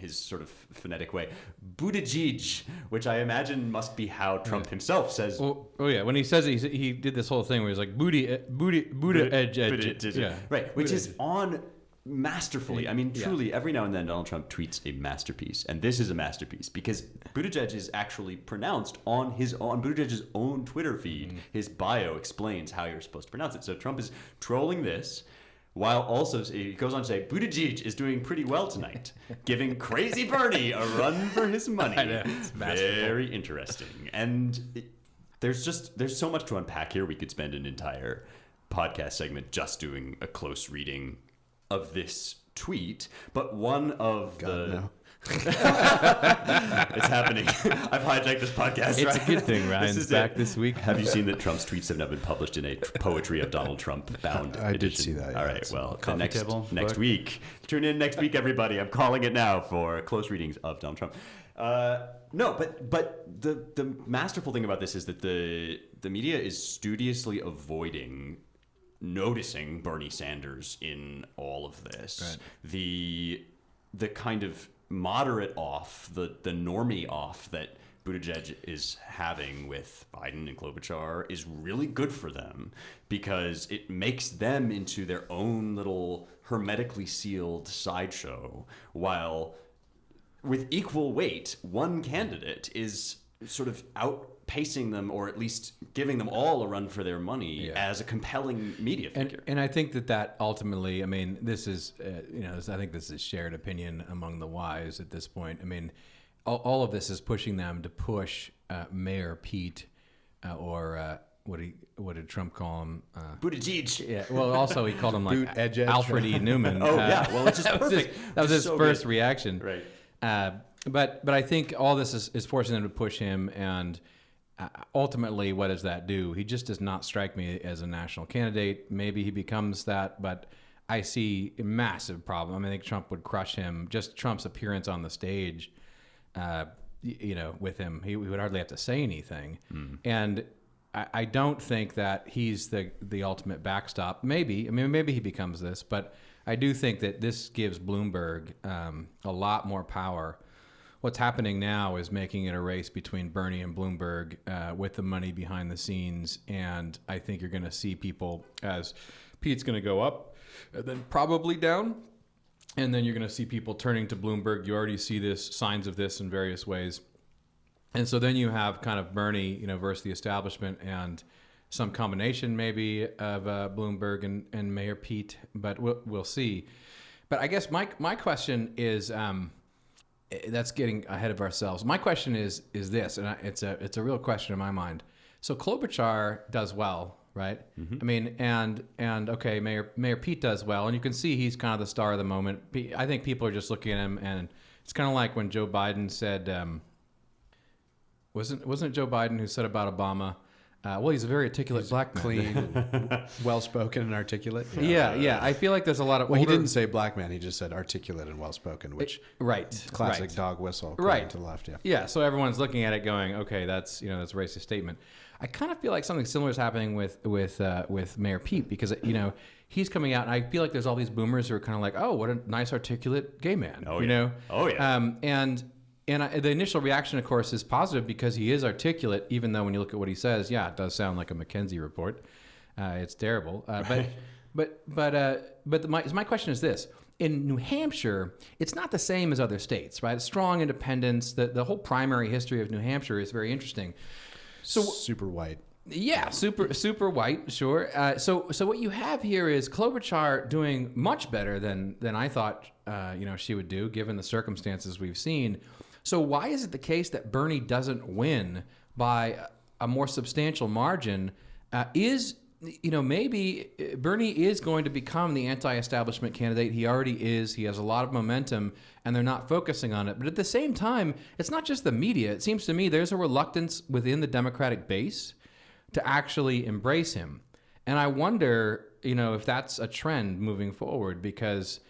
S1: his sort of phonetic way, Buttigieg, which I imagine must be how Trump himself says.
S7: Oh yeah, when he says it, he did this whole thing where he's like Buddha edge. Yeah.
S1: Right, which is on masterfully. I mean, truly, every now and then Donald Trump tweets a masterpiece, and this is a masterpiece because Buttigieg is actually pronounced on Buttigieg's own Twitter feed. His bio explains how you're supposed to pronounce it. So Trump is trolling this, while also he goes on to say Buttigieg is doing pretty well tonight, giving Crazy Bernie a run for his money.
S7: I know, it's masterful.
S1: Very interesting, and there's so much to unpack here. We could spend an entire podcast segment just doing a close reading of this tweet, but one of it's happening. I've hijacked this podcast.
S7: It's a good thing Ryan's back this week.
S1: Have you seen that Trump's tweets have now been published in a Poetry of Donald Trump bound
S4: I
S1: edition?
S4: did see that.
S1: All right. Well,
S2: Coffee
S1: next week. Tune in next week, everybody. I'm calling it now for close readings of Donald Trump. No, but the masterful thing about this is that the media is studiously avoiding noticing Bernie Sanders in all of this. Right. The kind of moderate off, the normie off that Buttigieg is having with Biden and Klobuchar is really good for them because it makes them into their own little hermetically sealed sideshow, while with equal weight, one candidate is sort of outpacing them, or at least giving them all a run for their money as a compelling media figure.
S7: And I think that ultimately, I mean, this is, I think this is shared opinion among the wise at this point. I mean, all of this is pushing them to push Mayor Pete, or what did Trump call him?
S1: Buttigieg.
S7: Yeah. Well, also he called him like
S4: Edge.
S7: Alfred E. Newman.
S1: Well, it's just perfect.
S7: That was his
S1: so
S7: first
S1: good.
S7: reaction.
S1: Right.
S7: But I think all this is forcing them to push him, and ultimately, what does that do? He just does not strike me as a national candidate. Maybe he becomes that, but I see a massive problem. I mean, I think Trump would crush him. Just Trump's appearance on the stage, with him, he would hardly have to say anything. And I don't think that he's the ultimate backstop. Maybe he becomes this, but I do think that this gives Bloomberg a lot more power. What's happening now is making it a race between Bernie and Bloomberg with the money behind the scenes. And I think you're going to see people, as Pete's going to go up and then probably down. And then you're going to see people turning to Bloomberg. You already see signs of this in various ways. And so then you have kind of Bernie, versus the establishment and some combination maybe of Bloomberg and Mayor Pete, but we'll see. But I guess my question is, that's getting ahead of ourselves. My question is this, and it's a real question in my mind. So Klobuchar does well, right? I mean, and okay, Mayor Pete does well, and you can see he's kind of the star of the moment. I think people are just looking at him, and it's kind of like when Joe Biden said, wasn't it Joe Biden who said about Obama? Well, he's a very articulate black man.
S4: Clean, well-spoken, and articulate.
S7: Yeah. I feel like there's a lot of.
S4: Well,
S7: older...
S4: he didn't say black man. He just said articulate and well-spoken, which classic dog whistle to the left. Yeah.
S7: Yeah. So everyone's looking at it, going, "Okay, that's that's a racist statement." I kind of feel like something similar is happening with Mayor Pete, because he's coming out, and I feel like there's all these boomers who are kind of like, "Oh, what a nice articulate gay man,"
S1: Oh yeah.
S7: And the initial reaction, of course, is positive because he is articulate, even though when you look at what he says, yeah, it does sound like a McKinsey report. It's terrible. But my question is this. In New Hampshire, it's not the same as other states, right? Strong independence. The whole primary history of New Hampshire is very interesting.
S4: So super white.
S7: Yeah, super white, sure. So what you have here is Klobuchar doing much better than I thought she would do, given the circumstances we've seen. So why is it the case that Bernie doesn't win by a more substantial margin? Maybe Bernie is going to become the anti-establishment candidate. He already is. He has a lot of momentum, and they're not focusing on it. But at the same time, it's not just the media. It seems to me there's a reluctance within the Democratic base to actually embrace him. And I wonder, if that's a trend moving forward, because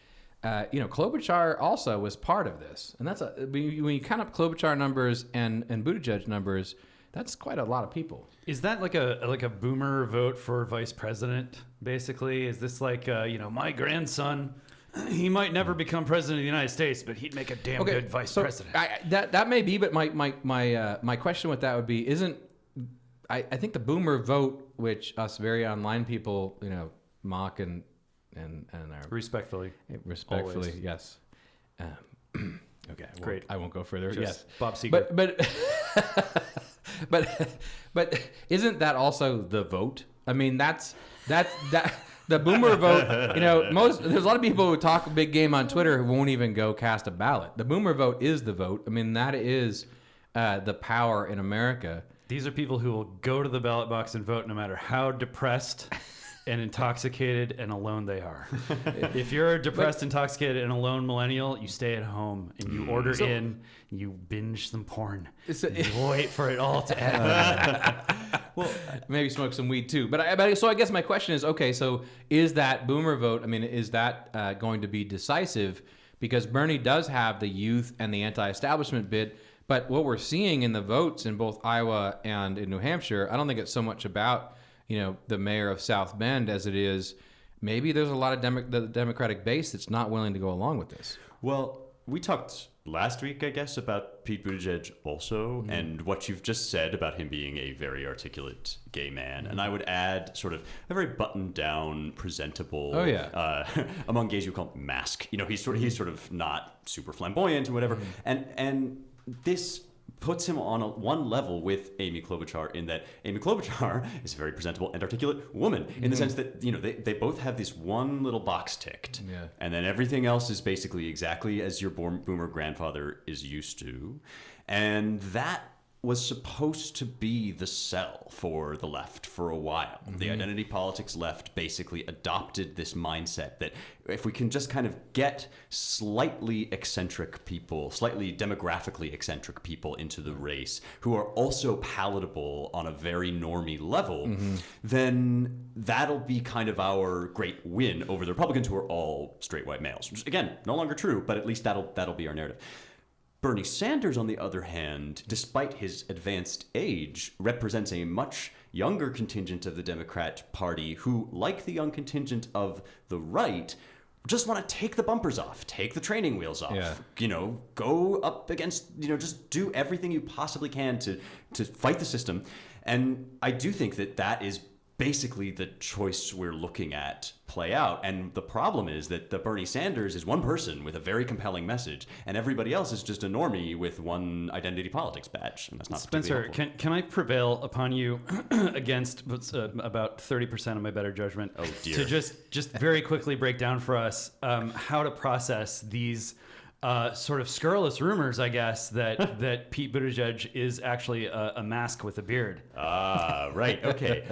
S7: Klobuchar also was part of this. And that's when you count up Klobuchar numbers and Buttigieg numbers, that's quite a lot of people.
S2: Is that like a boomer vote for vice president, basically? Is this like, my grandson, he might never become president of the United States, but he'd make a damn good vice president?
S7: That may be, but my question with that would be, I think the boomer vote, which us very online people, mock and are
S2: respectfully,
S7: always. Yes. Okay,
S2: great.
S7: I won't go further.
S2: Just
S7: yes,
S2: Bob Seger.
S7: but isn't that also the vote? I mean, that's the boomer vote. There's a lot of people who talk a big game on Twitter who won't even go cast a ballot. The boomer vote is the vote. I mean, that is the power in America.
S2: These are people who will go to the ballot box and vote no matter how depressed and intoxicated and alone they are. If you're a depressed, intoxicated, and alone millennial, you stay at home and you order in, you binge some porn, and you wait for it all to end.
S7: Well, maybe smoke some weed too. But so I guess my question is, okay, so is that boomer vote, is that going to be decisive? Because Bernie does have the youth and the anti-establishment bit, but what we're seeing in the votes in both Iowa and in New Hampshire, I don't think it's so much about the mayor of South Bend as it is maybe there's a lot of the Democratic base that's not willing to go along with this.
S1: Well, we talked last week, I guess, about Pete Buttigieg also, and what you've just said about him being a very articulate gay man. And I would add sort of a very buttoned down, presentable, among gays you call him mask. He's sort of not super flamboyant and whatever. And this puts him on one level with Amy Klobuchar, in that Amy Klobuchar is a very presentable and articulate woman, in the sense that they both have this one little box ticked, and then everything else is basically exactly as your boomer grandfather is used to, and that was supposed to be the sell for the left for a while. The identity politics left basically adopted this mindset that if we can just kind of get slightly eccentric people, slightly demographically eccentric people into the race who are also palatable on a very normie level, then that'll be kind of our great win over the Republicans, who are all straight white males. Which, again, no longer true, but at least that'll be our narrative. Bernie Sanders, on the other hand, despite his advanced age, represents a much younger contingent of the Democrat Party who, like the young contingent of the right, just want to take the bumpers off, take the training wheels off, go up against, just do everything you possibly can to fight the system. And I do think that is basically the choice we're looking at play out. And the problem is that the Bernie Sanders is one person with a very compelling message, and everybody else is just a normie with one identity politics badge. And that's not
S2: Spencer,
S1: particularly helpful.
S2: can I prevail upon you against about 30% of my better judgment?
S1: Oh, dear.
S2: To just very quickly break down for us how to process these sort of scurrilous rumors, I guess, that Pete Buttigieg is actually a mask with a beard.
S1: Ah, right. Okay.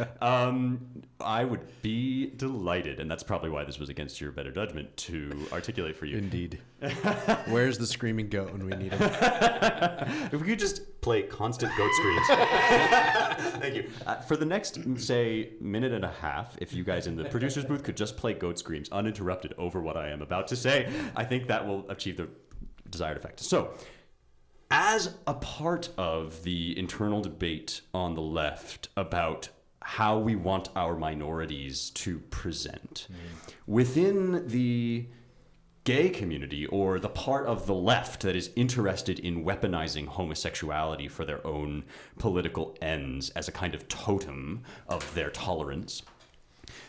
S1: I would be delighted, and that's probably why this was against your better judgment, to articulate for you.
S4: Indeed. Where's the screaming goat when we need him?
S1: If we could just play constant goat screams. Thank you. For the next, say, minute and a half, if you guys in the producer's booth could just play goat screams uninterrupted over what I am about to say, I think that will achieve the desired effect. So, as a part of the internal debate on the left about how we want our minorities to present, within the gay community, or the part of the left that is interested in weaponizing homosexuality for their own political ends as a kind of totem of their tolerance,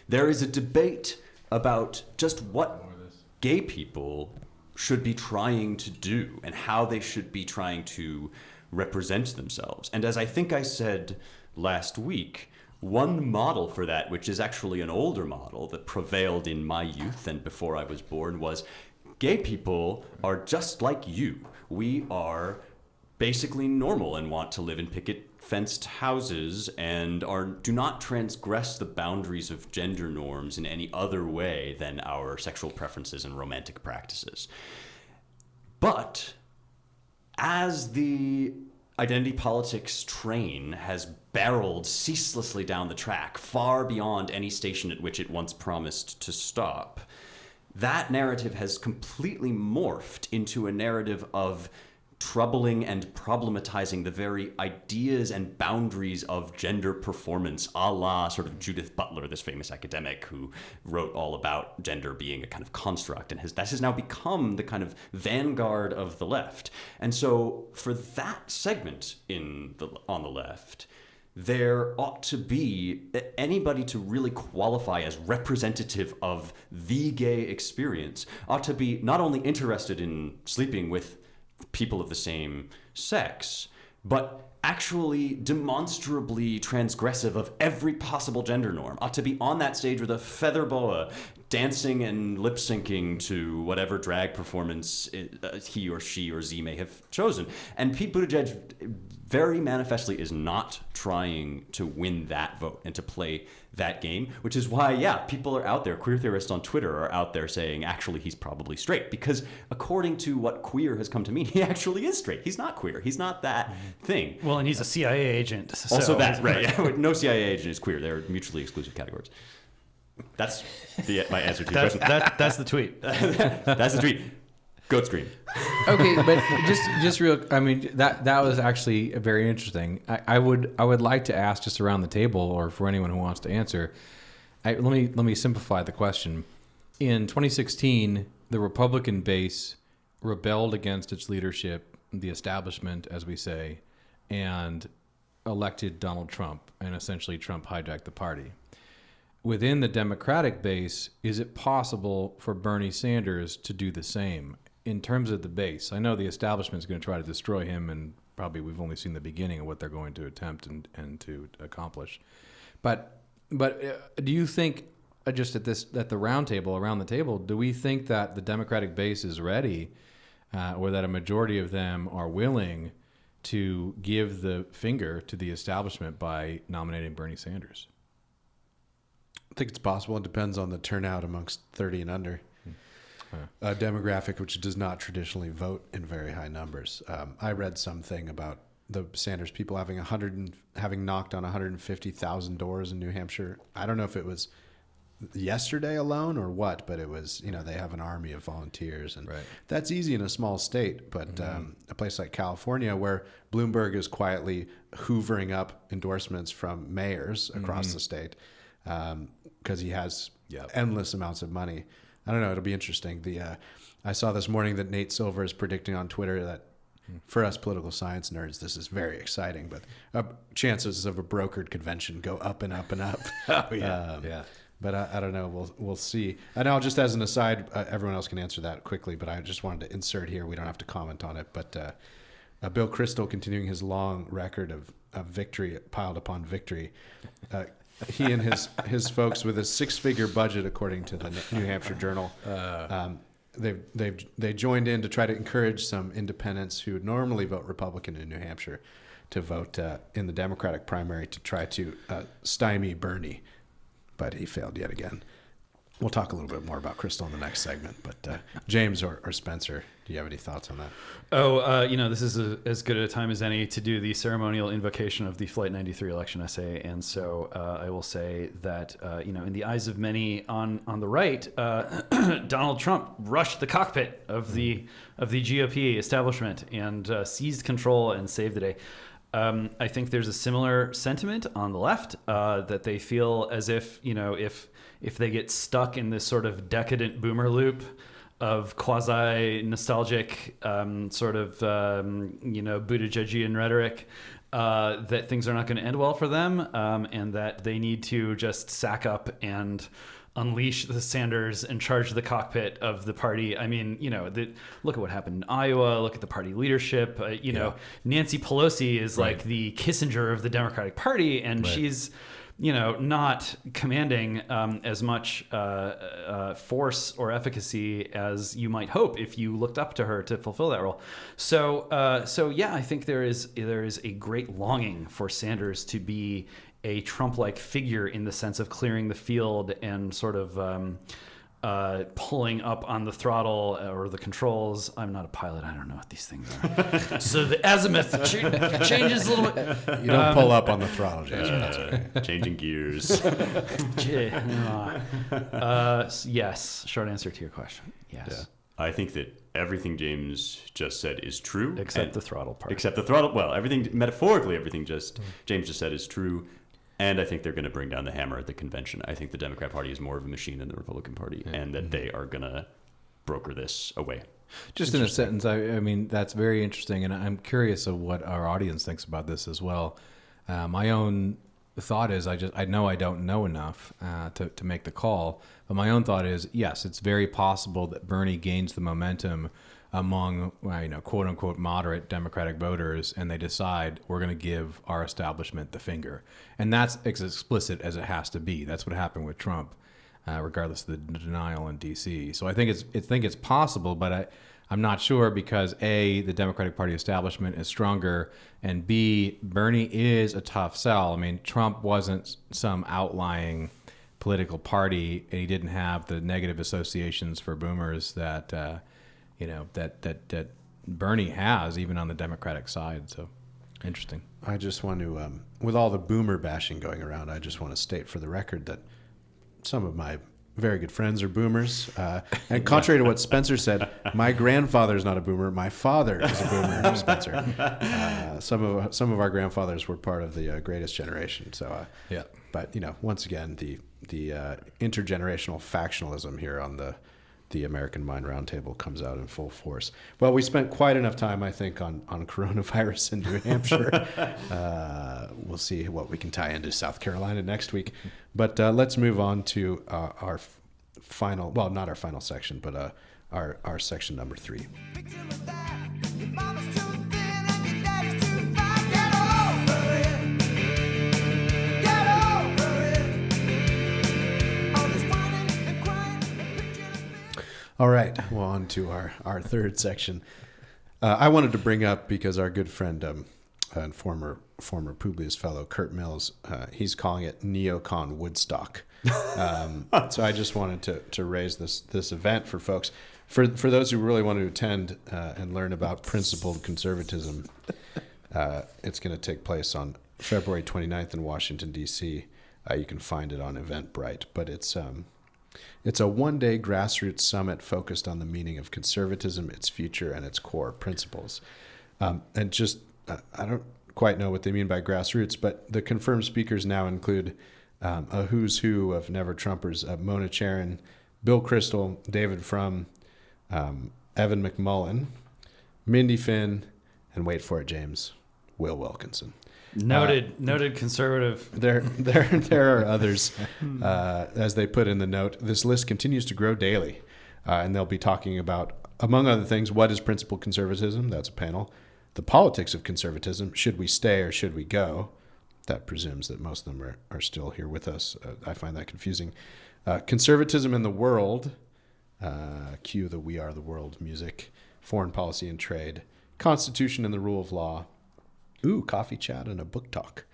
S1: there is a debate about just what gay people should be trying to do and how they should be trying to represent themselves. And as I think I said last week, one model for that, which is actually an older model that prevailed in my youth and before I was born, was gay people are just like you. We are basically normal and want to live in picket fenced houses and do not transgress the boundaries of gender norms in any other way than our sexual preferences and romantic practices. But as the identity politics train has barreled ceaselessly down the track, far beyond any station at which it once promised to stop, that narrative has completely morphed into a narrative of troubling and problematizing the very ideas and boundaries of gender performance, a la sort of Judith Butler, this famous academic who wrote all about gender being a kind of construct, and that has now become the kind of vanguard of the left. And so for that segment on the left, there ought to be anybody to really qualify as representative of the gay experience ought to be not only interested in sleeping with people of the same sex, but actually demonstrably transgressive of every possible gender norm, ought to be on that stage with a feather boa, dancing and lip syncing to whatever drag performance he or she or Z may have chosen. And Pete Buttigieg very manifestly is not trying to win that vote and to play that game, which is why, people are out there, queer theorists on Twitter are out there saying, actually, he's probably straight. Because according to what queer has come to mean, he actually is straight. He's not queer. He's not that thing.
S2: Well, and he's a CIA agent.
S1: Also that, right. No CIA agent is queer. They're mutually exclusive categories. That's my answer to your question.
S2: That's the tweet.
S1: That's the tweet. Goat scream.
S7: Okay, but just real. I mean, that was actually very interesting. I would like to ask just around the table, or for anyone who wants to answer. Let me simplify the question. In 2016, the Republican base rebelled against its leadership, the establishment, as we say, and elected Donald Trump, and essentially Trump hijacked the party. Within the Democratic base, is it possible for Bernie Sanders to do the same? In terms of the base, I know the establishment is going to try to destroy him, and probably we've only seen the beginning of what they're going to attempt and to accomplish. But do you think, just at the round table, around the table, do we think that the Democratic base is ready, or that a majority of them are willing to give the finger to the establishment by nominating Bernie Sanders?
S4: I think it's possible. It depends on the turnout amongst 30 and under. A demographic which does not traditionally vote in very high numbers. I read something about the Sanders people having knocked on 150,000 doors in New Hampshire. I don't know if it was yesterday alone or what, but it was, they have an army of volunteers, and that's easy in a small state. But a place like California, where Bloomberg is quietly hoovering up endorsements from mayors across the state, because he has endless amounts of money. I don't know. It'll be interesting. I saw this morning that Nate Silver is predicting on Twitter that for us political science nerds, this is very exciting, but chances of a brokered convention go up and up and up.
S2: Oh, yeah.
S4: But I don't know. We'll see. And I'll just, as an aside, everyone else can answer that quickly, but I just wanted to insert here. We don't have to comment on it. But Bill Kristol, continuing his long record of victory piled upon victory, he and his folks with a 6-figure budget, according to the New Hampshire Journal, they joined in to try to encourage some independents who would normally vote Republican in New Hampshire to vote in the Democratic primary to try to stymie Bernie. But he failed yet again. We'll talk a little bit more about Kristol in the next segment. But James or Spencer, do you have any thoughts on that?
S2: Oh, this is as good a time as any to do the ceremonial invocation of the Flight 93 election essay. And so I will say that, in the eyes of many on the right, Donald Trump rushed the cockpit of the GOP establishment and seized control and saved the day. I think there's a similar sentiment on the left that they feel as if, if they get stuck in this sort of decadent boomer loop of quasi-nostalgic Buttigiegian rhetoric, that things are not going to end well for them, and that they need to just sack up and unleash the Sanders and charge the cockpit of the party. I mean, look at what happened in Iowa. Look at the party leadership. Nancy Pelosi is like the Kissinger of the Democratic Party, and she's, not commanding as much force or efficacy as you might hope if you looked up to her to fulfill that role. So I think there is a great longing for Sanders to be a Trump-like figure in the sense of clearing the field and sort of pulling up on the throttle or the controls. I'm not a pilot. I don't know what these things are. So the azimuth changes a little bit.
S4: You don't pull up on the throttle, Jason. That's okay.
S1: Changing gears.
S2: Yes. Short answer to your question. Yes.
S1: Yeah. I think that everything James just said is true.
S2: Except the throttle part.
S1: Except the throttle. Well, everything, metaphorically, everything James just said is true. And I think they're going to bring down the hammer at the convention. I think the Democrat Party is more of a machine than the Republican Party, and that they are going to broker this away.
S7: Just in a sentence, I mean, that's very interesting, and I'm curious of what our audience thinks about this as well. My own thought is, I know I don't know enough to make the call, but my own thought is, yes, it's very possible that Bernie gains the momentum among, quote unquote, moderate Democratic voters, and they decide we're going to give our establishment the finger. And that's as explicit as it has to be. That's what happened with Trump, regardless of the denial in D.C. So I think it's possible, but I'm not sure because A, the Democratic Party establishment is stronger, and B, Bernie is a tough sell. I mean, Trump wasn't some outlying political party, and he didn't have the negative associations for boomers that that Bernie has, even on the Democratic side. So interesting.
S4: I just want to, with all the boomer bashing going around, I just want to state for the record that some of my very good friends are boomers. And contrary to what Spencer said, my grandfather is not a boomer. My father is a boomer, Spencer. Some of our grandfathers were part of the greatest generation. So, But, once again, the intergenerational factionalism here on the American Mind Roundtable comes out in full force. Well, we spent quite enough time, I think, on coronavirus in New Hampshire. We'll see what we can tie into South Carolina next week. But let's move on to our final, well, not our final section, but our section number 3. All right, well, on to our third section. I wanted to bring up, because our good friend and former Publius fellow, Kurt Mills, he's calling it Neocon Woodstock. So I just wanted to raise this event for folks. For those who really want to attend and learn about principled conservatism, it's going to take place on February 29th in Washington, D.C. You can find it on Eventbrite, but it's a one-day grassroots summit focused on the meaning of conservatism, its future, and its core principles. And just, I don't quite know what they mean by grassroots, but the confirmed speakers now include a who's who of Never Trumpers, Mona Charen, Bill Kristol, David Frum, Evan McMullen, Mindy Finn, and wait for it, James, Will Wilkinson.
S2: Noted conservative.
S4: There are others. As they put in the note, this list continues to grow daily. And they'll be talking about, among other things, what is principled conservatism? That's a panel. The politics of conservatism. Should we stay or should we go? That presumes that most of them are still here with us. I find that confusing. Conservatism in the world. Cue the We Are the World music. Foreign policy and trade. Constitution and the rule of law. Ooh, coffee chat and a book talk.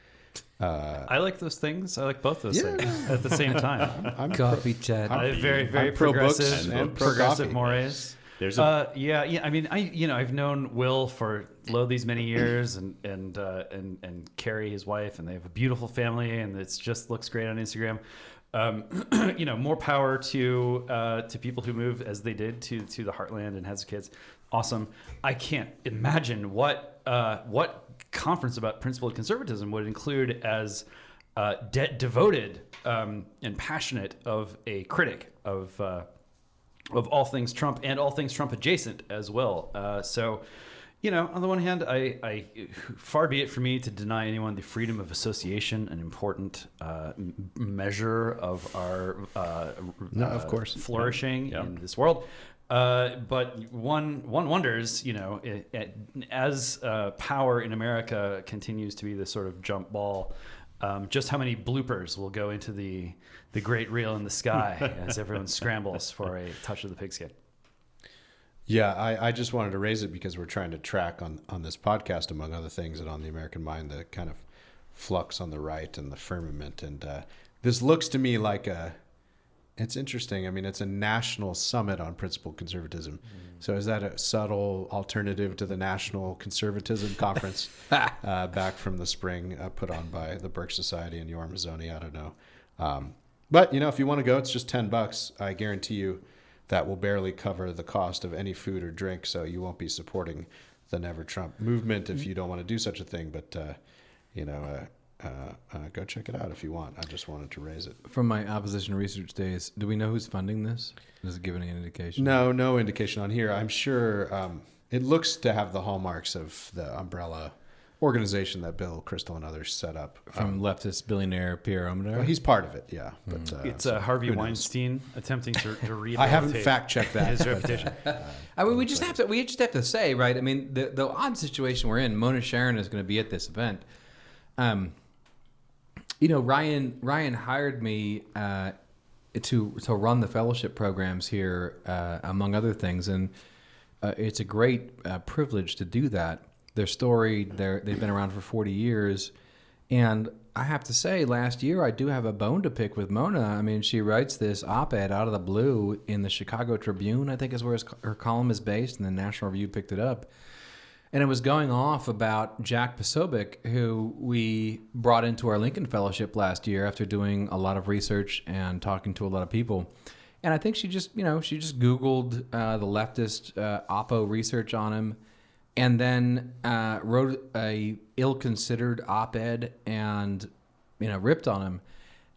S2: I like those things. I like both those things at the same time.
S4: I'm
S7: Coffee chat.
S2: Very
S4: I'm pro books
S2: progressive
S4: and pro
S2: progressive
S4: coffee.
S2: mores.
S1: There's
S2: Yeah. I mean, I've known Will for these many years, and Carrie, his wife, and they have a beautiful family, and it just looks great on Instagram. More power to people who move as they did to the heartland and has kids. Awesome. I can't imagine what conference about principled conservatism would include as devoted and passionate of a critic of all things Trump and all things Trump adjacent as well. So, on the one hand, I far be it for me to deny anyone the freedom of association, an important measure of our
S4: of course.
S2: flourishing in this world. But one wonders, as power in America continues to be this sort of jump ball, just how many bloopers will go into the great reel in the sky as everyone scrambles for a touch of the pigskin.
S4: Yeah, I just wanted to raise it because we're trying to track on this podcast, among other things, and on the American Mind, the kind of flux on the right and the firmament. And this looks to me like it's interesting. I mean, it's a national summit on principled conservatism. So is that a subtle alternative to the National Conservatism Conference back from the spring put on by the Burke Society and Yoram Mazzoni? I don't know. But, if you want to go, it's just $10. I guarantee you that will barely cover the cost of any food or drink. So you won't be supporting the Never Trump movement if you don't want to do such a thing. But, go check it out if you want. I just wanted to raise it.
S7: From my opposition research days, do we know who's funding this? Does it give any indication?
S4: No indication on here. I'm sure it looks to have the hallmarks of the umbrella organization that Bill Kristol and others set up.
S7: From leftist billionaire Pierre Omidyar?
S4: Well, he's part of it, yeah. But
S2: It's
S4: so
S2: Harvey
S4: who knows?
S2: Weinstein attempting to rehabilitate
S4: I haven't fact-checked that.
S2: his reputation.
S7: I mean, we just have to say, right? I mean, the odd situation we're in. Mona Sharon is going to be at this event. Ryan hired me to run the fellowship programs here, among other things, and it's a great privilege to do that. Their story, they've been around for 40 years, and I have to say, last year I do have a bone to pick with Mona. I mean, she writes this op-ed out of the blue in the Chicago Tribune, I think is where her column is based, and the National Review picked it up. And it was going off about Jack Posobiec, who we brought into our Lincoln Fellowship last year after doing a lot of research and talking to a lot of people. And I think she just Googled the leftist Oppo research on him, and then wrote a ill-considered op-ed and ripped on him.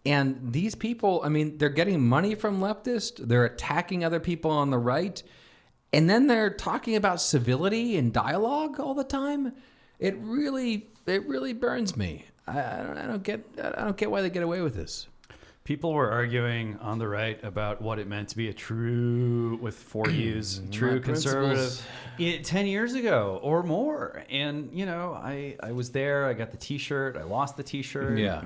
S7: And these people, I mean, they're getting money from leftists. They're attacking other people on the right. And then they're talking about civility and dialogue all the time. It really burns me. I don't get why they get away with this.
S2: People were arguing on the right about what it meant to be a true, with 4 U's, true conservative 10 years ago or more. And, I was there. I got the T-shirt. I lost the T-shirt.
S7: Yeah.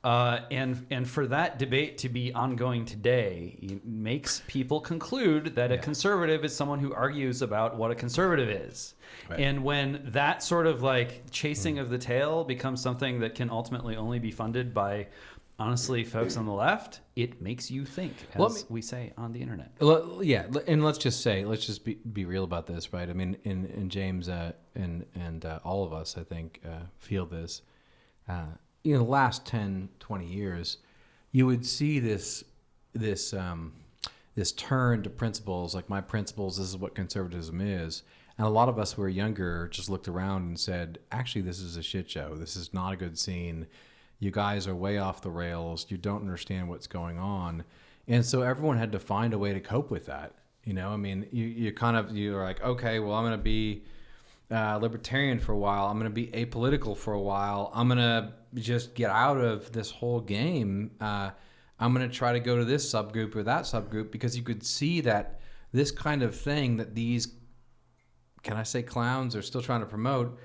S2: And for that debate to be ongoing today, it makes people conclude that a conservative is someone who argues about what a conservative is. Right. And when that sort of like chasing of the tail becomes something that can ultimately only be funded by, honestly, folks on the left, it makes you think, as we say on the internet.
S7: Yeah, and let's just be real about this, right? I mean, and James and all of us, I think, feel this. The last 10, 20 years, you would see this turn to principles, like my principles, this is what conservatism is. And a lot of us who were younger just looked around and said, actually, this is a shit show. This is not a good scene. You guys are way off the rails. You don't understand what's going on. And so everyone had to find a way to cope with that. I mean, you're like, okay, well, I'm going to be libertarian for a while. I'm going to be apolitical for a while. I'm going to just get out of this whole game. I'm going to try to go to this subgroup or that subgroup, because you could see that this kind of thing that these, can I say clowns, are still trying to promote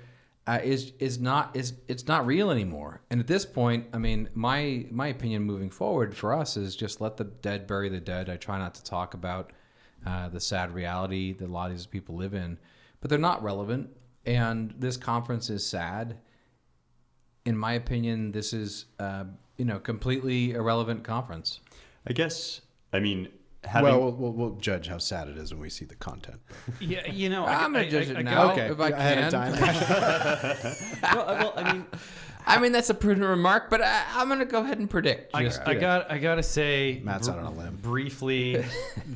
S7: it's not real anymore. And at this point, I mean, my opinion moving forward for us is just let the dead bury the dead. I try not to talk about the sad reality that a lot of these people live in, but they're not relevant. And this conference is sad. In my opinion, this is completely irrelevant conference.
S1: I guess, I mean,
S4: we'll judge how sad it is when we see the content.
S2: Yeah,
S7: I'm going to judge it now if I can.
S2: Well,
S7: I mean, that's a prudent remark, but I'm going to go ahead and predict.
S2: I gotta say,
S4: Matt's out on a limb.
S2: Briefly,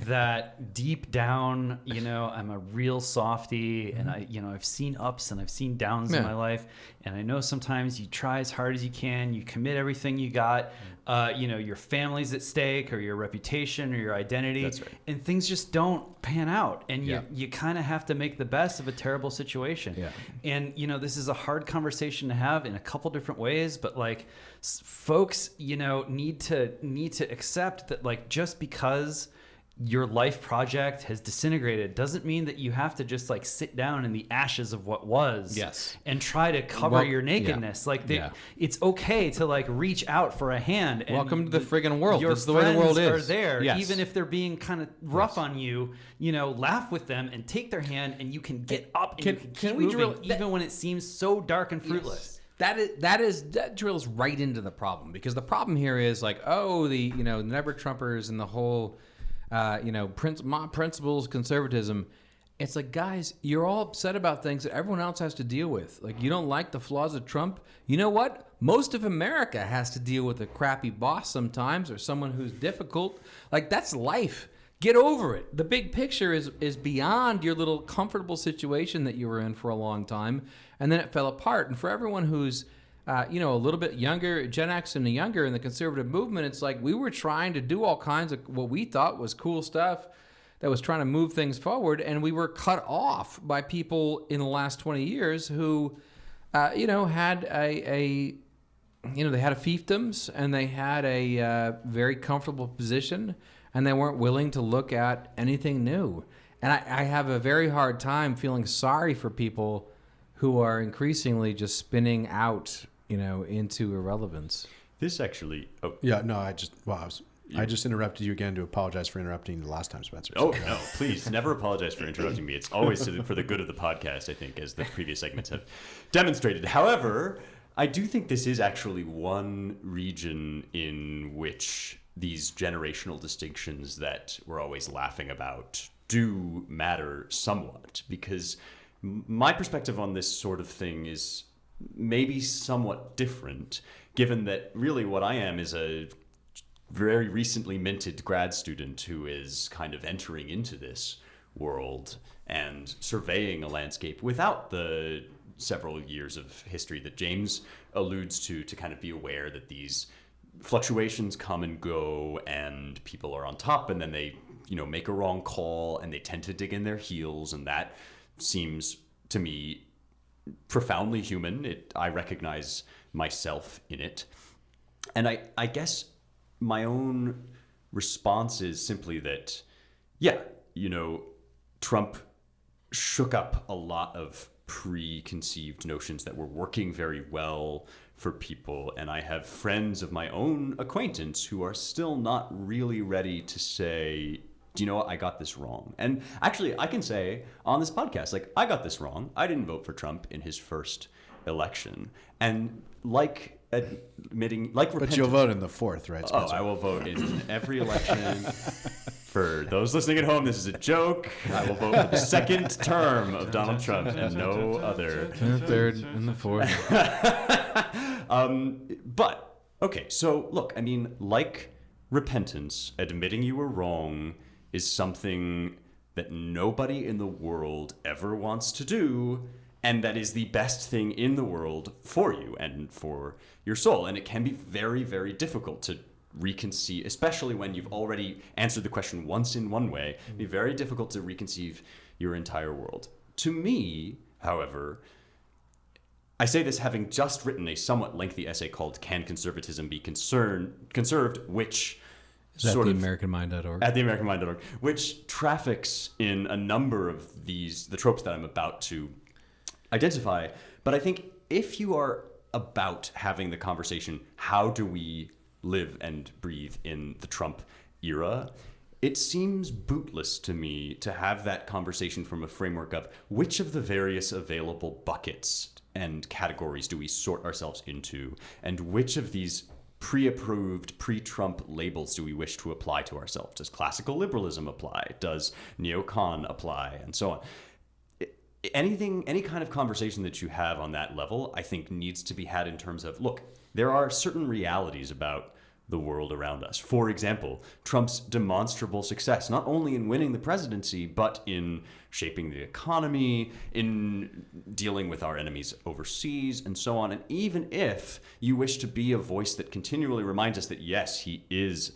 S2: that deep down, I'm a real softie, and I've seen ups and I've seen downs in my life, and I know sometimes you try as hard as you can, you commit everything you got, your family's at stake, or your reputation, or your identity.
S1: That's right.
S2: And things just don't pan out, and you kind of have to make the best of a terrible situation.
S7: Yeah.
S2: And this is a hard conversation to have in a couple different ways, but like folks, need to accept that, like, just because your life project has disintegrated doesn't mean that you have to just like sit down in the ashes of what was and try to cover your nakedness. It's okay to like reach out for a hand. And
S7: welcome to the friggin' world.
S2: Your
S7: this is the way the world is.
S2: Are there,
S7: yes.
S2: even if they're being kind of rough on you. Laugh with them and take their hand, and you can get up and you can keep moving, even when it seems so dark and fruitless.
S7: That drills right into the problem, because the problem here is like, the never Trumpers and the whole principles, conservatism. It's like, guys, you're all upset about things that everyone else has to deal with. Like, you don't like the flaws of Trump. You know what? Most of America has to deal with a crappy boss sometimes, or someone who's difficult. Like, that's life. Get over it. The big picture is beyond your little comfortable situation that you were in for a long time, and then it fell apart. And for everyone who's a little bit younger, Gen X and younger in the conservative movement, it's like we were trying to do all kinds of what we thought was cool stuff that was trying to move things forward, and we were cut off by people in the last 20 years who, had they had fiefdoms, and they had a very comfortable position, and they weren't willing to look at anything new. And I have a very hard time feeling sorry for people who are increasingly just spinning out, into irrelevance.
S1: This actually... Oh.
S4: Yeah, no, I just interrupted you again to apologize for interrupting you the last time, Spencer.
S1: Oh, no, please, never apologize for interrupting me. It's always for the good of the podcast, I think, as the previous segments have demonstrated. However, I do think this is actually one region in which these generational distinctions that we're always laughing about do matter somewhat, because my perspective on this sort of thing is maybe somewhat different, given that really what I am is a very recently minted grad student who is kind of entering into this world and surveying a landscape without the several years of history that James alludes to kind of be aware that these fluctuations come and go, and people are on top, and then they make a wrong call, and they tend to dig in their heels, and that seems to me profoundly human. I recognize myself in it, and I guess my own response is simply that, Trump shook up a lot of preconceived notions that were working very well for people, and I have friends of my own acquaintance who are still not really ready to say, do you know what, I got this wrong. And actually, I can say on this podcast, like, I got this wrong. I didn't vote for Trump in his first election. And
S4: but you'll vote in the fourth, right, Spencer?
S1: I will vote in every election. For those listening at home, this is a joke. I will vote for the second term of Donald Trump and no other.
S7: The third and the fourth.
S1: But, okay, so look, I mean, like repentance, admitting you were wrong is something that nobody in the world ever wants to do, and that is the best thing in the world for you and for your soul. And it can be very, very difficult to reconceive, especially when you've already answered the question once in one way. It'd be very difficult to reconceive your entire world. To me, however, I say this having just written a somewhat lengthy essay called "Can Conservatism Be Conserved?" which
S7: Is that the AmericanMind.org?
S1: At the AmericanMind.org, which traffics in a number of the tropes that I'm about to identify. But I think if you are about having the conversation, how do we live and breathe in the Trump era, it seems bootless to me to have that conversation from a framework of which of the various available buckets and categories do we sort ourselves into, and which of these pre-approved, pre-Trump labels do we wish to apply to ourselves? Does classical liberalism apply? Does neocon apply? And so on. Any kind of conversation that you have on that level, I think needs to be had in terms of, look, there are certain realities about the world around us. For example, Trump's demonstrable success, not only in winning the presidency, but in shaping the economy, in dealing with our enemies overseas, and so on. And even if you wish to be a voice that continually reminds us that, yes, he is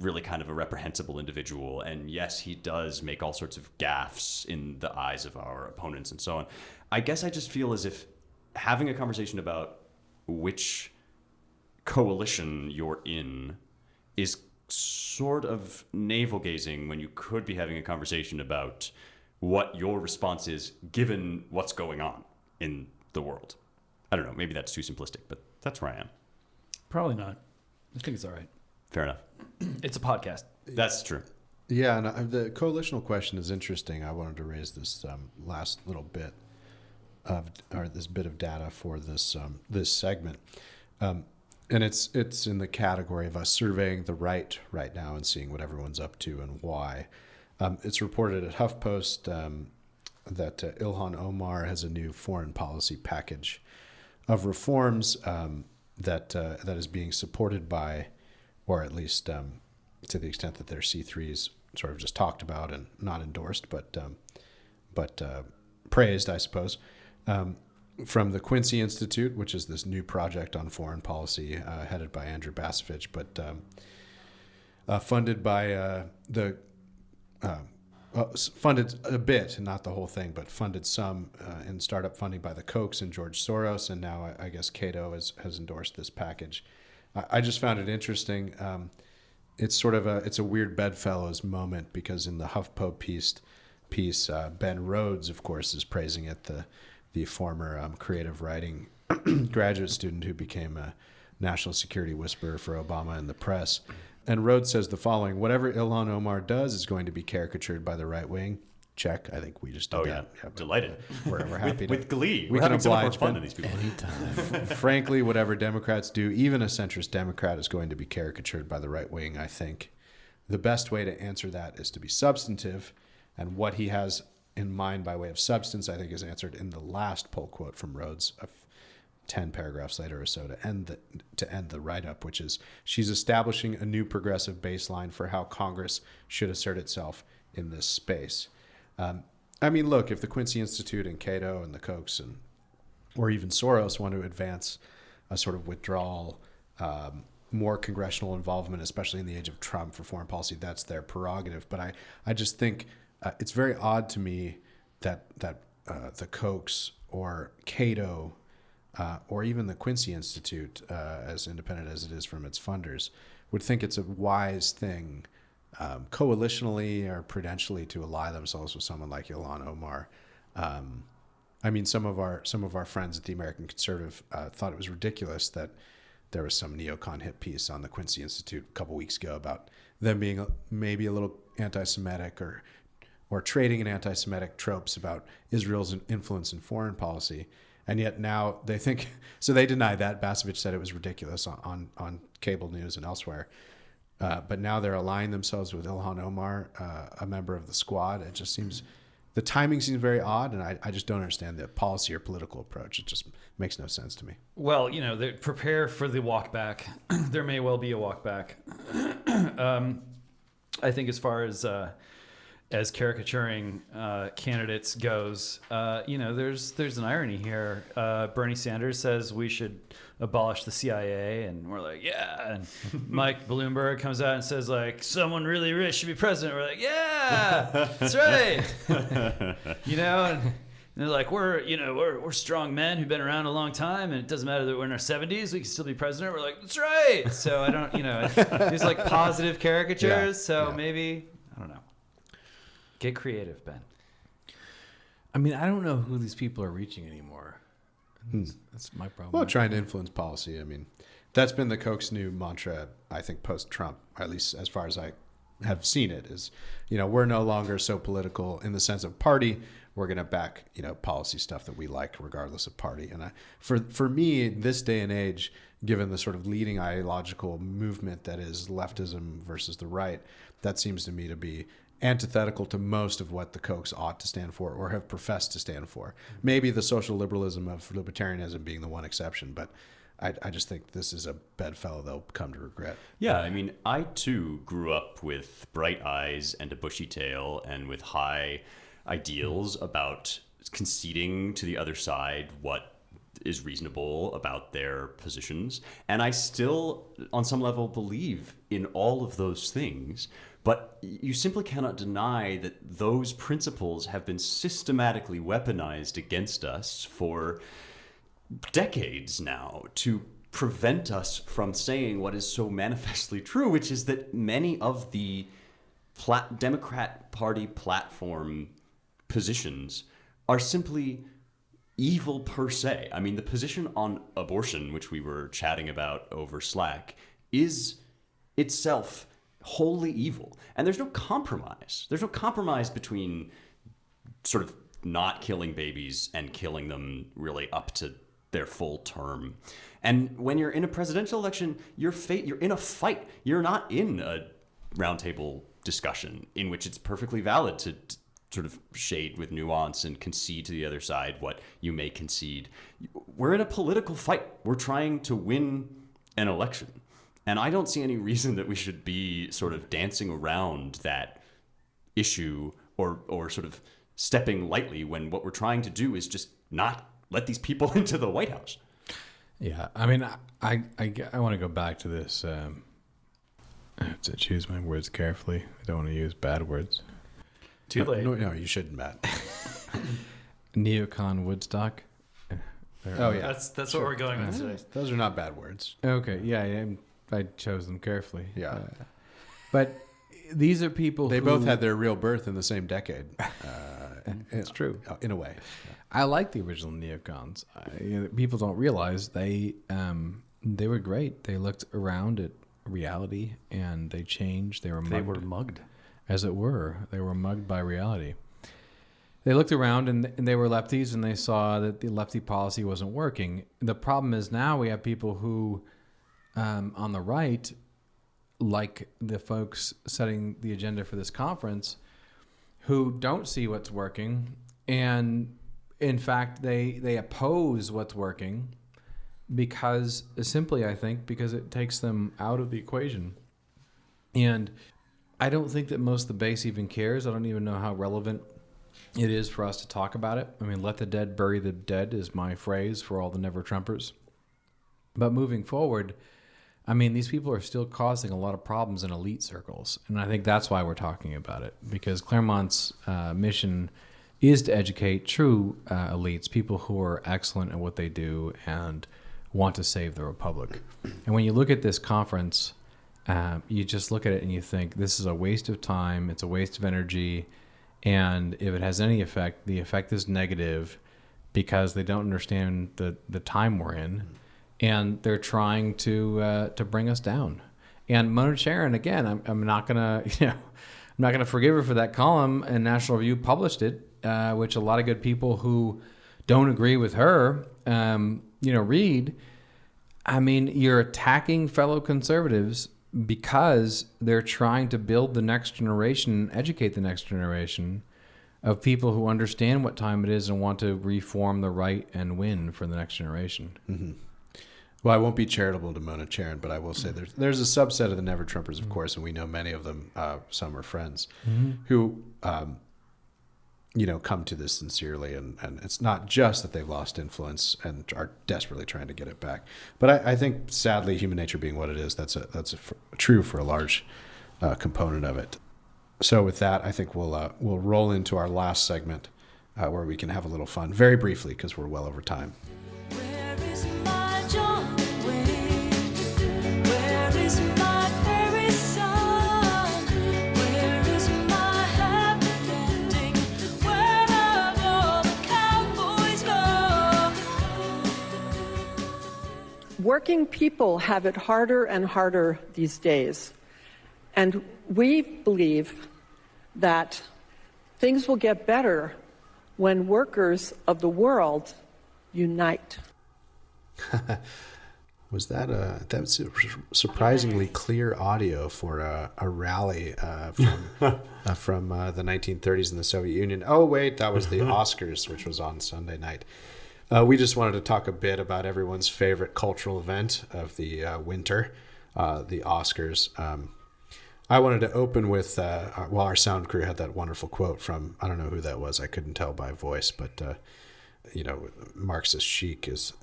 S1: really kind of a reprehensible individual, and yes, he does make all sorts of gaffes in the eyes of our opponents and so on, I guess I just feel as if having a conversation about which coalition you're in is sort of navel-gazing when you could be having a conversation about what your response is given what's going on in the world. I don't know, maybe that's too simplistic, but that's where I am.
S2: Probably not. I think it's all right.
S1: Fair enough.
S2: It's a podcast.
S1: That's true.
S4: Yeah, and the coalitional question is interesting. I wanted to raise this last little bit this bit of data for this segment. And it's in the category of us surveying the right now and seeing what everyone's up to and why. It's reported at HuffPost that Ilhan Omar has a new foreign policy package of reforms that is being supported by, or at least to the extent that their C3s sort of just talked about and not endorsed, but praised, I suppose. From the Quincy Institute, which is this new project on foreign policy headed by Andrew Basovich, but funded by funded a bit, not the whole thing, but funded some in startup funding by the Kochs and George Soros, and now I guess Cato has endorsed this package. I just found it interesting. It's sort of a weird bedfellows moment, because in the HuffPo piece, Ben Rhodes, of course, is praising it, the former creative writing graduate student who became a national security whisperer for Obama and the press. And Rhodes says the following: whatever Ilhan Omar does is going to be caricatured by the right wing. Check. I think we just did that.
S1: Yeah, delighted.
S4: We're happy
S1: with glee.
S4: We
S1: We're
S4: can
S1: having so much more
S4: oblige
S1: fun
S4: Ben
S1: than these people.
S4: anytime. Frankly, whatever Democrats do, even a centrist Democrat, is going to be caricatured by the right wing, I think. The best way to answer that is to be substantive, and what he has in mind by way of substance, I think, is answered in the last poll quote from Rhodes, 10 paragraphs later or so, to end the write-up, which is, she's establishing a new progressive baseline for how Congress should assert itself in this space. I mean, look, if the Quincy Institute and Cato and the Kochs or even Soros want to advance a sort of withdrawal, more congressional involvement, especially in the age of Trump, for foreign policy, that's their prerogative. But I just think it's very odd to me that the Kochs or Cato or even the Quincy Institute, as independent as it is from its funders, would think it's a wise thing coalitionally or prudentially to ally themselves with someone like Ilhan Omar. I mean, some of our friends at the American Conservative thought it was ridiculous that there was some neocon hit piece on the Quincy Institute a couple weeks ago about them being maybe a little anti-Semitic or trading in anti-Semitic tropes about Israel's influence in foreign policy. And yet now they think, so they denied that. Basovich said it was ridiculous on cable news and elsewhere. But now they're aligning themselves with Ilhan Omar, a member of the squad. It just seems, the timing seems very odd, and I just don't understand the policy or political approach. It just makes no sense to me.
S2: Well, they prepare for the walk back. There may well be a walk back. I think as far as caricaturing candidates goes, there's an irony here. Bernie Sanders says we should abolish the CIA, and we're like, yeah. And Mike Bloomberg comes out and says, like, someone really rich should be president. We're like, yeah, that's right. And And they're like, we're strong men who've been around a long time, and it doesn't matter that we're in our 70s, we can still be president. We're like, that's right. So I don't, these like positive caricatures. Maybe, I don't know. Get creative, Ben.
S7: I mean, I don't know who these people are reaching anymore. That's my problem.
S4: Well, trying to influence policy. I mean, that's been the Koch's new mantra, I think, post-Trump, or at least as far as I have seen it, is, we're no longer so political in the sense of party. We're going to back, policy stuff that we like regardless of party. And for me, in this day and age, given the sort of leading ideological movement that is leftism versus the right, that seems to me to be antithetical to most of what the Kochs ought to stand for or have professed to stand for. Maybe the social liberalism of libertarianism being the one exception, but I just think this is a bedfellow they'll come to regret.
S1: Yeah, I mean, I too grew up with bright eyes and a bushy tail and with high ideals about conceding to the other side what is reasonable about their positions. And I still, on some level, believe in all of those things. But you simply cannot deny that those principles have been systematically weaponized against us for decades now to prevent us from saying what is so manifestly true, which is that many of the Democrat Party platform positions are simply evil per se. I mean, the position on abortion, which we were chatting about over Slack, is itself wholly evil. And there's no compromise. There's no compromise between sort of not killing babies and killing them really up to their full term. And when you're in a presidential election, you're in a fight. You're not in a roundtable discussion in which it's perfectly valid to sort of shade with nuance and concede to the other side what you may concede. We're in a political fight. We're trying to win an election. And I don't see any reason that we should be sort of dancing around that issue or sort of stepping lightly when what we're trying to do is just not let these people into the White House.
S7: Yeah, I mean, I want to go back to this. I have to choose my words carefully. I don't want to use bad words.
S2: Too late.
S4: No, you shouldn't, Matt.
S7: Neocon Woodstock.
S4: Oh, yeah.
S2: That's what we're going with today.
S4: Those are not bad words.
S7: Okay, yeah, I chose them carefully.
S4: Yeah.
S7: But these are people
S4: They
S7: who...
S4: both had their real birth in the same decade.
S7: It's true.
S4: In a way.
S7: I like the original neocons. People don't realize they were great. They looked around at reality and they changed. They were
S2: mugged.
S7: As it were. They were mugged by reality. They looked around and they were lefties and they saw that the lefty policy wasn't working. The problem is now we have people who, on the right, like the folks setting the agenda for this conference, who don't see what's working. And in fact, they oppose what's working because I think it takes them out of the equation. And I don't think that most of the base even cares. I don't even know how relevant it is for us to talk about it. I mean, let the dead bury the dead is my phrase for all the never-Trumpers. But moving forward, I mean, these people are still causing a lot of problems in elite circles. And I think that's why we're talking about it, because Claremont's mission is to educate true elites, people who are excellent at what they do and want to save the republic. And when you look at this conference, you just look at it and you think, this is a waste of time, it's a waste of energy, and if it has any effect, the effect is negative because they don't understand the time we're in, and they're trying to bring us down. And Mona Charen, again, I'm not gonna I'm not gonna forgive her for that column, and National Review published it, which a lot of good people who don't agree with her, read. I mean, you're attacking fellow conservatives because they're trying to build the next generation, educate the next generation of people who understand what time it is and want to reform the right and win for the next generation.
S4: Mm-hmm. Well, I won't be charitable to Mona Charen, but I will say there's a subset of the Never-Trumpers, of course, and we know many of them, some are friends, who come to this sincerely, and it's not just that they've lost influence and are desperately trying to get it back. But I think, sadly, human nature being what it is, that's true for a large component of it. So with that, I think we'll roll into our last segment where we can have a little fun very briefly because we're well over time.
S5: Where is my John Wayne? Where is my prairie son? Where is my happy ending? Where have all the cowboys gone?
S8: Working people have it harder and harder these days. And we believe that things will get better when workers of the world unite.
S4: Was that that's surprisingly clear audio for a rally from the 1930s in the Soviet Union? Oh wait, that was the Oscars, which was on Sunday night. We just wanted to talk a bit about everyone's favorite cultural event of the winter, the Oscars. I wanted to open with, our sound crew had that wonderful quote from, I don't know who that was, I couldn't tell by voice, but, Marxist chic is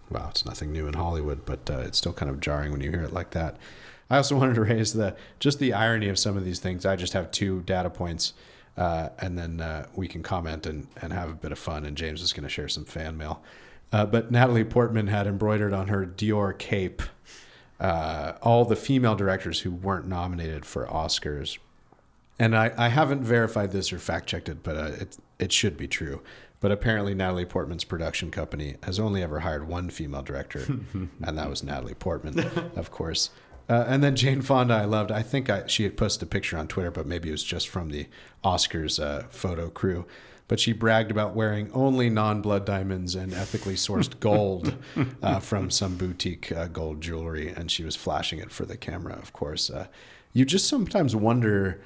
S4: well, it's nothing new in Hollywood, but it's still kind of jarring when you hear it like that. I also wanted to raise just the irony of some of these things. I just have 2 data points, and then we can comment and have a bit of fun, and James is going to share some fan mail. But Natalie Portman had embroidered on her Dior cape all the female directors who weren't nominated for Oscars. And I haven't verified this or fact-checked it, but it should be true. But apparently Natalie Portman's production company has only ever hired one female director, and that was Natalie Portman, of course. And then Jane Fonda I loved. I think she had posted a picture on Twitter, but maybe it was just from the Oscars photo crew. But she bragged about wearing only non-blood diamonds and ethically sourced gold from some boutique gold jewelry, and she was flashing it for the camera, of course. You just sometimes wonder,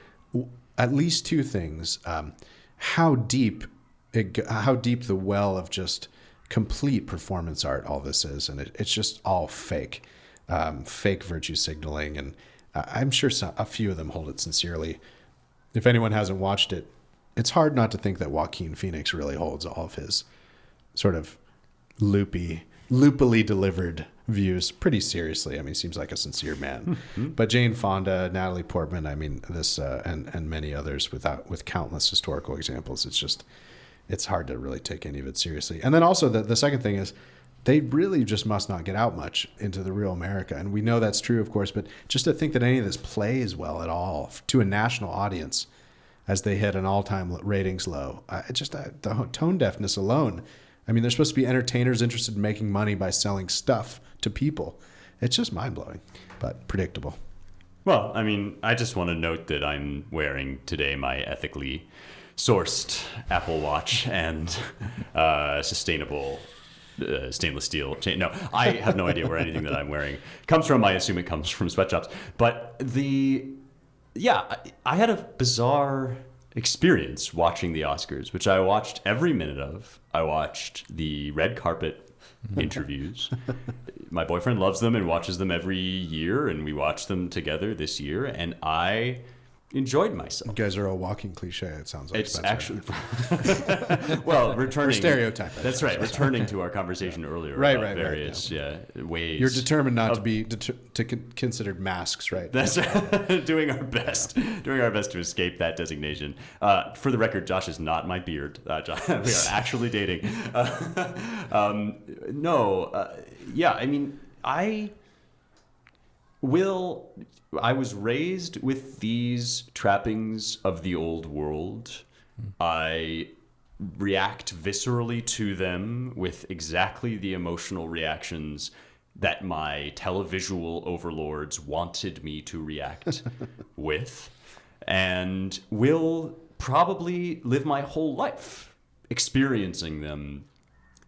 S4: at least 2 things, how deep the well of just complete performance art all this is, and it's just all fake virtue signaling, and I'm sure a few of them hold it sincerely. If anyone hasn't watched it, it's hard not to think that Joaquin Phoenix really holds all of his sort of loopily delivered views pretty seriously. I mean, he seems like a sincere man. But Jane Fonda, Natalie Portman, I mean, this and many others with countless historical examples, it's hard to really take any of it seriously. And then also the second thing is they really just must not get out much into the real America. And we know that's true, of course, but just to think that any of this plays well at all to a national audience as they hit an all-time ratings low. The tone deafness alone. I mean, they're supposed to be entertainers interested in making money by selling stuff to people. It's just mind-blowing, but predictable.
S1: Well, I mean, I just want to note that I'm wearing today my ethically sourced Apple Watch and sustainable stainless steel chain. No, I have no idea where anything that I'm wearing comes from. I assume it comes from sweatshops. But I had a bizarre experience watching the Oscars, which I watched every minute of. I watched the red carpet interviews. My boyfriend loves them and watches them every year, and we watched them together this year, and I enjoyed myself.
S4: You guys are a walking cliche, it sounds like.
S1: It's actually... well, returning...
S4: We're stereotyping.
S1: That's right. Returning to our conversation earlier about various ways...
S4: You're determined not to be considered masks, right?
S1: That's right. Doing our best to escape that designation. For the record, Josh is not my beard. We are actually dating. I mean, I was raised with these trappings of the old world. I react viscerally to them with exactly the emotional reactions that my televisual overlords wanted me to react with, and will probably live my whole life experiencing them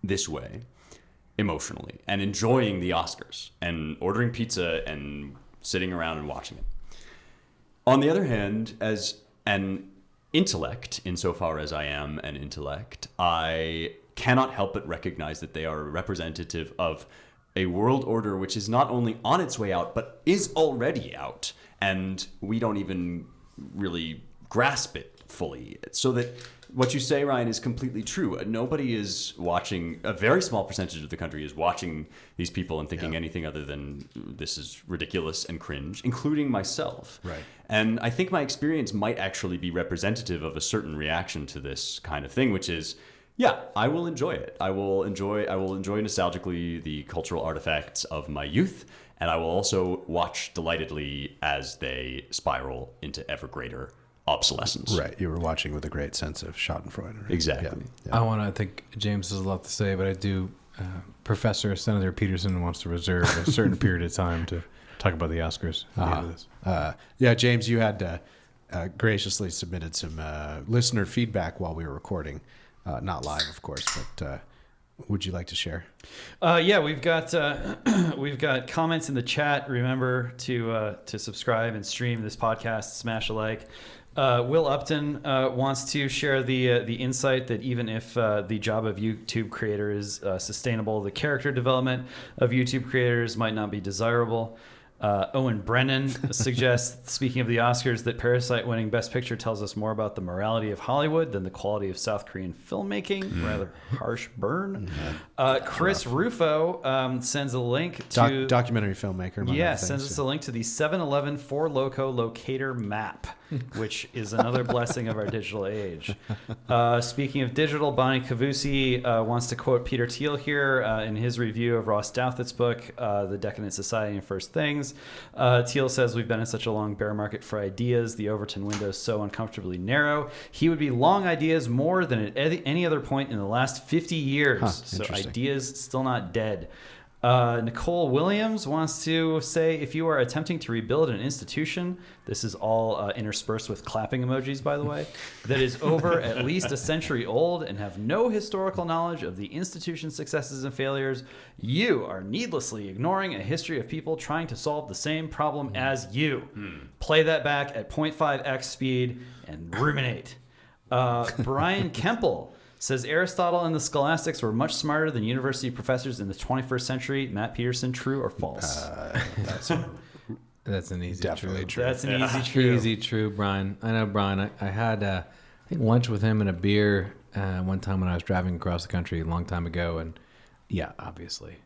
S1: this way emotionally and enjoying the Oscars and ordering pizza and sitting around and watching it. On the other hand, as an intellect, insofar as I am an intellect, I cannot help but recognize that they are representative of a world order which is not only on its way out, but is already out. And we don't even really grasp it fully. So that what you say, Ryan, is completely true. Nobody is watching. A very small percentage of the country is watching these people and thinking anything other than this is ridiculous and cringe, including myself.
S4: Right.
S1: And I think my experience might actually be representative of a certain reaction to this kind of thing, which is, yeah, I will enjoy it. I will enjoy nostalgically the cultural artifacts of my youth, and I will also watch delightedly as they spiral into ever greater obsolescence.
S4: Right. You were watching with a great sense of Schadenfreude.
S1: Exactly.
S4: Yeah.
S7: I want to think James has a lot to say, but I do. Professor Senator Peterson wants to reserve a certain period of time to talk about the Oscars at the end of this.
S4: Yeah, James, you had graciously submitted some listener feedback while we were recording. Not live, of course, but would you like to share?
S2: Yeah, we've got comments in the chat. Remember to subscribe and stream this podcast. Smash a like. Will Upton wants to share the insight that even if the job of YouTube creator is sustainable, the character development of YouTube creators might not be desirable. Owen Brennan suggests, speaking of the Oscars, that Parasite winning Best Picture tells us more about the morality of Hollywood than the quality of South Korean filmmaking. Rather harsh burn. Chris Rufo sends a link to...
S4: documentary filmmaker.
S2: Sends us a link to the 7-Eleven Four Loko locator map, which is another blessing of our digital age. Speaking of digital, Bonnie Cavusi wants to quote Peter Thiel here in his review of Ross Douthat's book, The Decadent Society and First Things. Thiel says, we've been in such a long bear market for ideas. The Overton window is so uncomfortably narrow. He would be long ideas more than at any other point in the last 50 years. So ideas still not dead. Nicole Williams wants to say, if you are attempting to rebuild an institution, this is all interspersed with clapping emojis, by the way, that is over at least a century old and have no historical knowledge of the institution's successes and failures, you are needlessly ignoring a history of people trying to solve the same problem as you. Play that back at 0.5x speed and ruminate. Brian Kemple says Aristotle and the scholastics were much smarter than university professors in the 21st century. Matt Peterson, true or false?
S7: That's an easy
S4: Definitely true.
S2: That's an easy true.
S7: Easy true, Brian. I know Brian. I had I think lunch with him and a beer one time when I was driving across the country a long time ago, and yeah, obviously.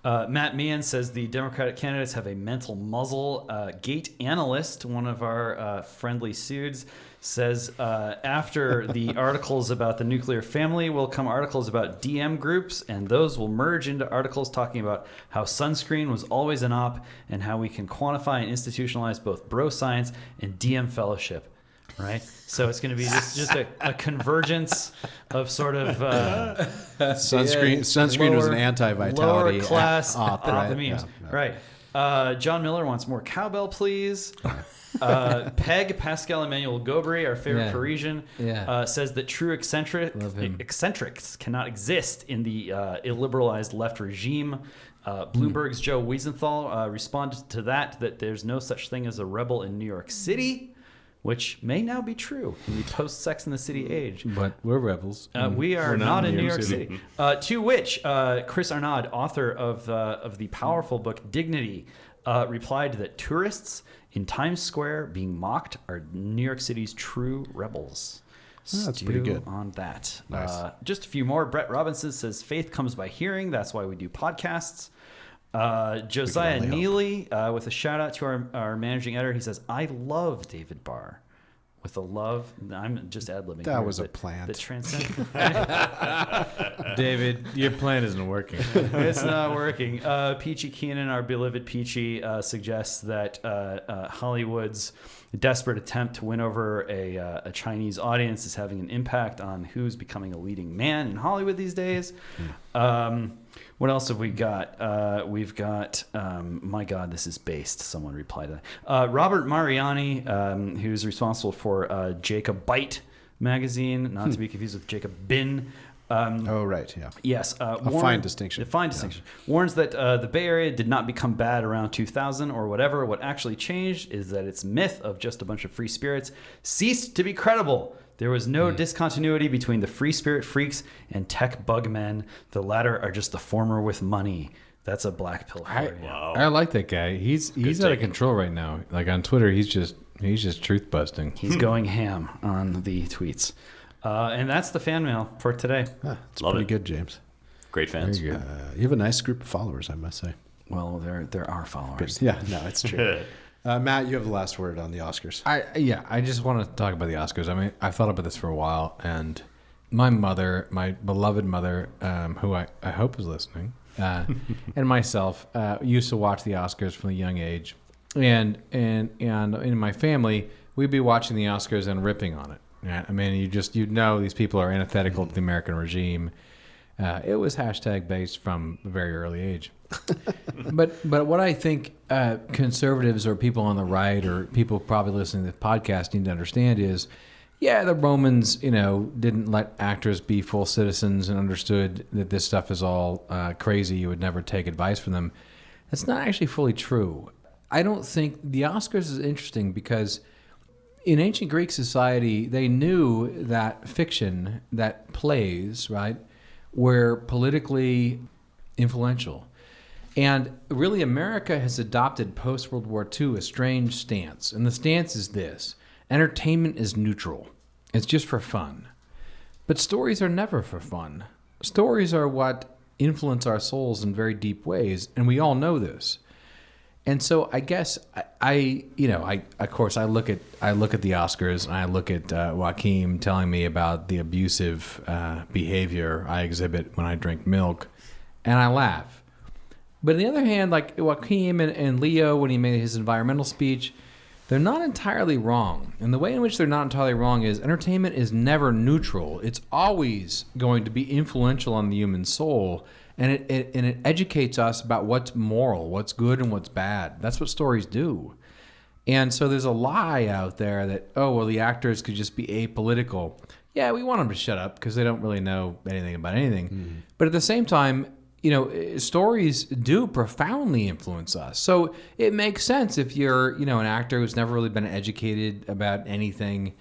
S2: Matt Meehan says the Democratic candidates have a mental muzzle. Gate Analyst, one of our friendly suits, says after the articles about the nuclear family will come articles about DM groups, and those will merge into articles talking about how sunscreen was always an op and how we can quantify and institutionalize both bro science and DM fellowship. Right, so it's going to be just a convergence of sort of
S4: sunscreen was an anti-vitality
S2: lower class
S4: op,
S2: right?
S4: right?
S2: The memes,
S4: Yeah.
S2: Right. John Miller wants more cowbell, please. Peg Pascal Emmanuel Gobry, our favorite Parisian, says that true eccentrics cannot exist in the illiberalized left regime. Bloomberg's Joe Wiesenthal responded to that there's no such thing as a rebel in New York City, which may now be true in the post-Sex in the City age.
S7: But we're rebels.
S2: We are not in New York City. To which Chris Arnaud, author of the powerful book Dignity, replied that tourists in Times Square being mocked are New York City's true rebels.
S4: That's pretty good.
S2: On that.
S4: Nice.
S2: Just a few more. Brett Robinson says, faith comes by hearing. That's why we do podcasts. Josiah Neely, with a shout out to our managing editor, he says, I love David Barr. With a love, I'm just ad-libbing.
S4: That was a plant.
S2: The transcend.
S7: David, your plan isn't working.
S2: It's not working. Peachy Keenan, our beloved Peachy, suggests that Hollywood's desperate attempt to win over a Chinese audience is having an impact on who's becoming a leading man in Hollywood these days. What else have we got? We've got, my God, this is based. Someone replied to that. Robert Mariani, who's responsible for Jacobite magazine, not to be confused with Jacob Bin.
S4: Right, yeah.
S2: Yes.
S4: A fine distinction.
S2: A fine distinction. Warns that the Bay Area did not become bad around 2000 or whatever. What actually changed is that its myth of just a bunch of free spirits ceased to be credible. There was no discontinuity between the free spirit freaks and tech bug men. The latter are just the former with money. That's a black pill for you.
S7: I like that guy. He's out of control right now. Like on Twitter, he's just truth busting.
S2: He's going ham on the tweets. And that's the fan mail for today.
S4: It's
S1: Love
S4: pretty
S1: it.
S4: good, James.
S1: Great fans.
S2: Very good.
S4: You have a nice group of followers, I must say.
S2: Well, there are followers.
S4: Yeah, no, it's true. Matt, you have the last word on the Oscars.
S7: I just want to talk about the Oscars. I mean, I thought about this for a while, and my mother, my beloved mother, who I hope is listening, and myself used to watch the Oscars from a young age, and in my family, we'd be watching the Oscars and ripping on it. I mean, you'd know these people are antithetical to the American regime. It was hashtag based from a very early age. But what I think conservatives or people on the right or people probably listening to this podcast need to understand is, yeah, the Romans, didn't let actors be full citizens and understood that this stuff is all crazy. You would never take advice from them. That's not actually fully true. I don't think the Oscars is interesting because in ancient Greek society, they knew that fiction, that plays, right, were politically influential. And really, America has adopted post-World War II a strange stance. And the stance is this: entertainment is neutral. It's just for fun. But stories are never for fun. Stories are what influence our souls in very deep ways, and we all know this. And so I guess I of course I look at the Oscars and I look at Joaquin telling me about the abusive behavior I exhibit when I drink milk, and I laugh. But on the other hand, like Joaquin and Leo, when he made his environmental speech, they're not entirely wrong. And the way in which they're not entirely wrong is entertainment is never neutral. It's always going to be influential on the human soul. And it educates us about what's moral, what's good and what's bad. That's what stories do. And so there's a lie out there that, the actors could just be apolitical. Yeah, we want them to shut up because they don't really know anything about anything. Mm. But at the same time, stories do profoundly influence us. So it makes sense if you're, an actor who's never really been educated about anything,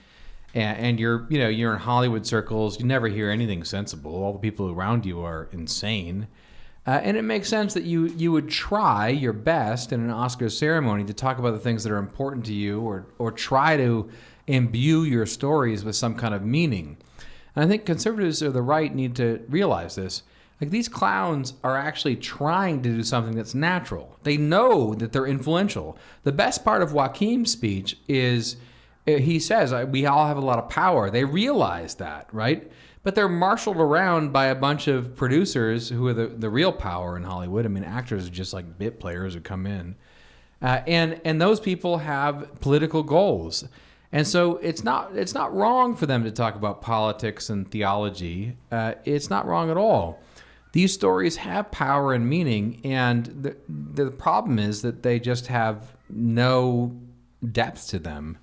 S7: and you're in Hollywood circles, you never hear anything sensible. All the people around you are insane. And it makes sense that you would try your best in an Oscar ceremony to talk about the things that are important to you or try to imbue your stories with some kind of meaning. And I think conservatives or the right need to realize this. Like, these clowns are actually trying to do something that's natural. They know that they're influential. The best part of Joaquin's speech is he says, we all have a lot of power. They realize that, right? But they're marshaled around by a bunch of producers who are the real power in Hollywood. I mean, actors are just like bit players who come in. And those people have political goals. And so it's not wrong for them to talk about politics and theology. It's not wrong at all. These stories have power and meaning, and the problem is that they just have no depth to them.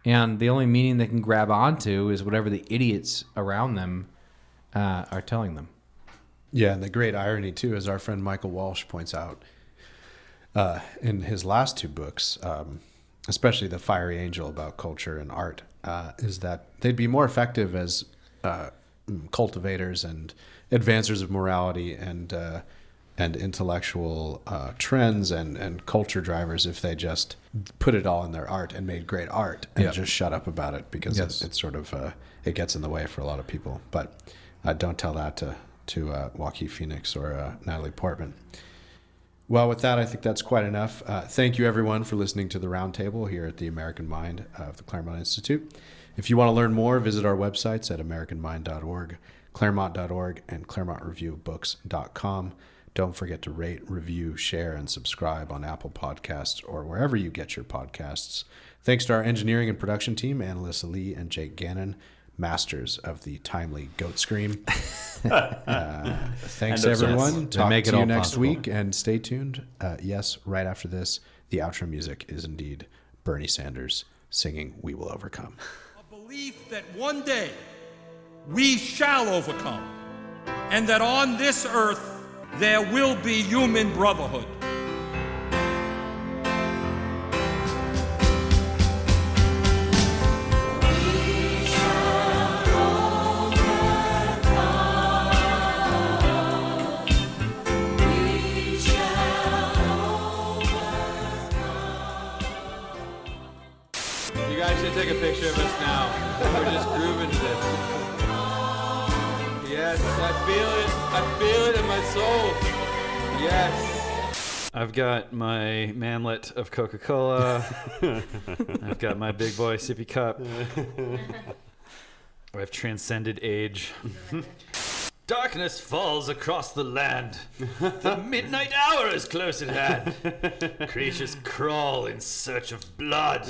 S7: And the only meaning they can grab onto is whatever the idiots around them are telling them.
S4: Yeah, and the great irony, too, as our friend Michael Walsh points out in his last two books, especially The Fiery Angel about culture and art, is that they'd be more effective as cultivators and advancers of morality and intellectual trends and culture drivers if they just put it all in their art and made great art and just shut up about it, because it's sort of it gets in the way for a lot of people. But don't tell that to Joaquin Phoenix or Natalie Portman. Well, with that, I think that's quite enough. Thank you, everyone, for listening to the Roundtable here at the American Mind of the Claremont Institute. If you want to learn more, visit our websites at americanmind.org, claremont.org, and claremontreviewbooks.com. Don't forget to rate, review, share, and subscribe on Apple Podcasts or wherever you get your podcasts. Thanks to our engineering and production team, Annalisa Lee and Jake Gannon, masters of the timely goat scream. Thanks, everyone. Talk to you next week, and stay tuned. Yes, right after this, the outro music is indeed Bernie Sanders singing "We Will Overcome."
S9: A belief that one day we shall overcome, and that on this earth there will be human brotherhood.
S7: You guys should take a picture of us now. now. We're just grooving to this. Yes, I feel it in my soul. Yes.
S2: I've got my manlet of Coca-Cola. I've got my big boy sippy cup. I've transcended age. Darkness falls across the land. The midnight hour is close at hand. Creatures crawl in search of blood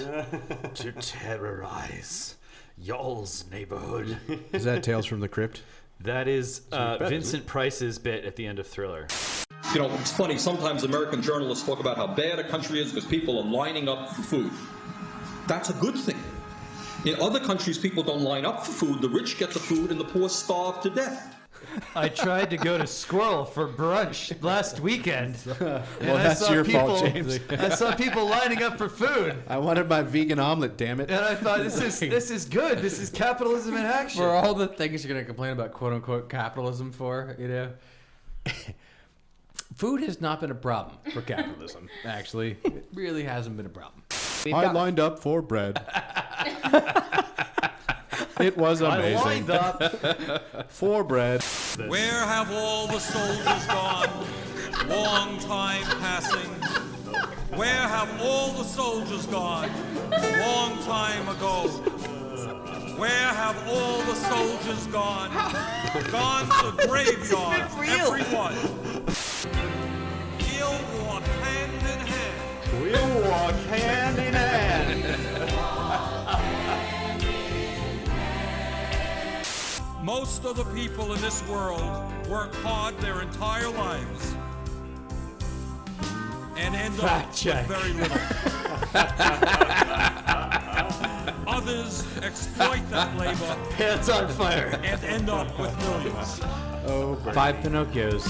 S2: to terrorize y'all's neighborhood.
S4: Is that Tales from the Crypt?
S2: That is Vincent Price's bit at the end of Thriller.
S10: You know, it's funny, sometimes American journalists talk about how bad a country is because people are lining up for food. That's a good thing. In other countries, people don't line up for food. The rich get the food and the poor starve to death.
S2: I tried to go to Squirrel for brunch last weekend.
S4: Well, that's your fault, James.
S2: I saw people lining up for food.
S4: I wanted my vegan omelet, damn it.
S2: And I thought, this is good. This is capitalism in action.
S7: For all the things you're going to complain about quote-unquote capitalism for, you know, food has not been a problem for capitalism, actually. It really hasn't been a problem.
S4: I lined up for bread. It was amazing.
S2: I lined up
S4: for bread.
S9: Where have all the soldiers gone? Long time passing. Where have all the soldiers gone? Long time ago. Where have all the soldiers gone? Gone to graveyard, everyone. We'll walk hand in hand.
S1: We'll walk hand in hand.
S9: Most of the people in this world work hard their entire lives and end up with very little. Others exploit that labor.
S2: Pants on fire.
S9: And end up with millions.
S7: Oh, 5 Pinocchios.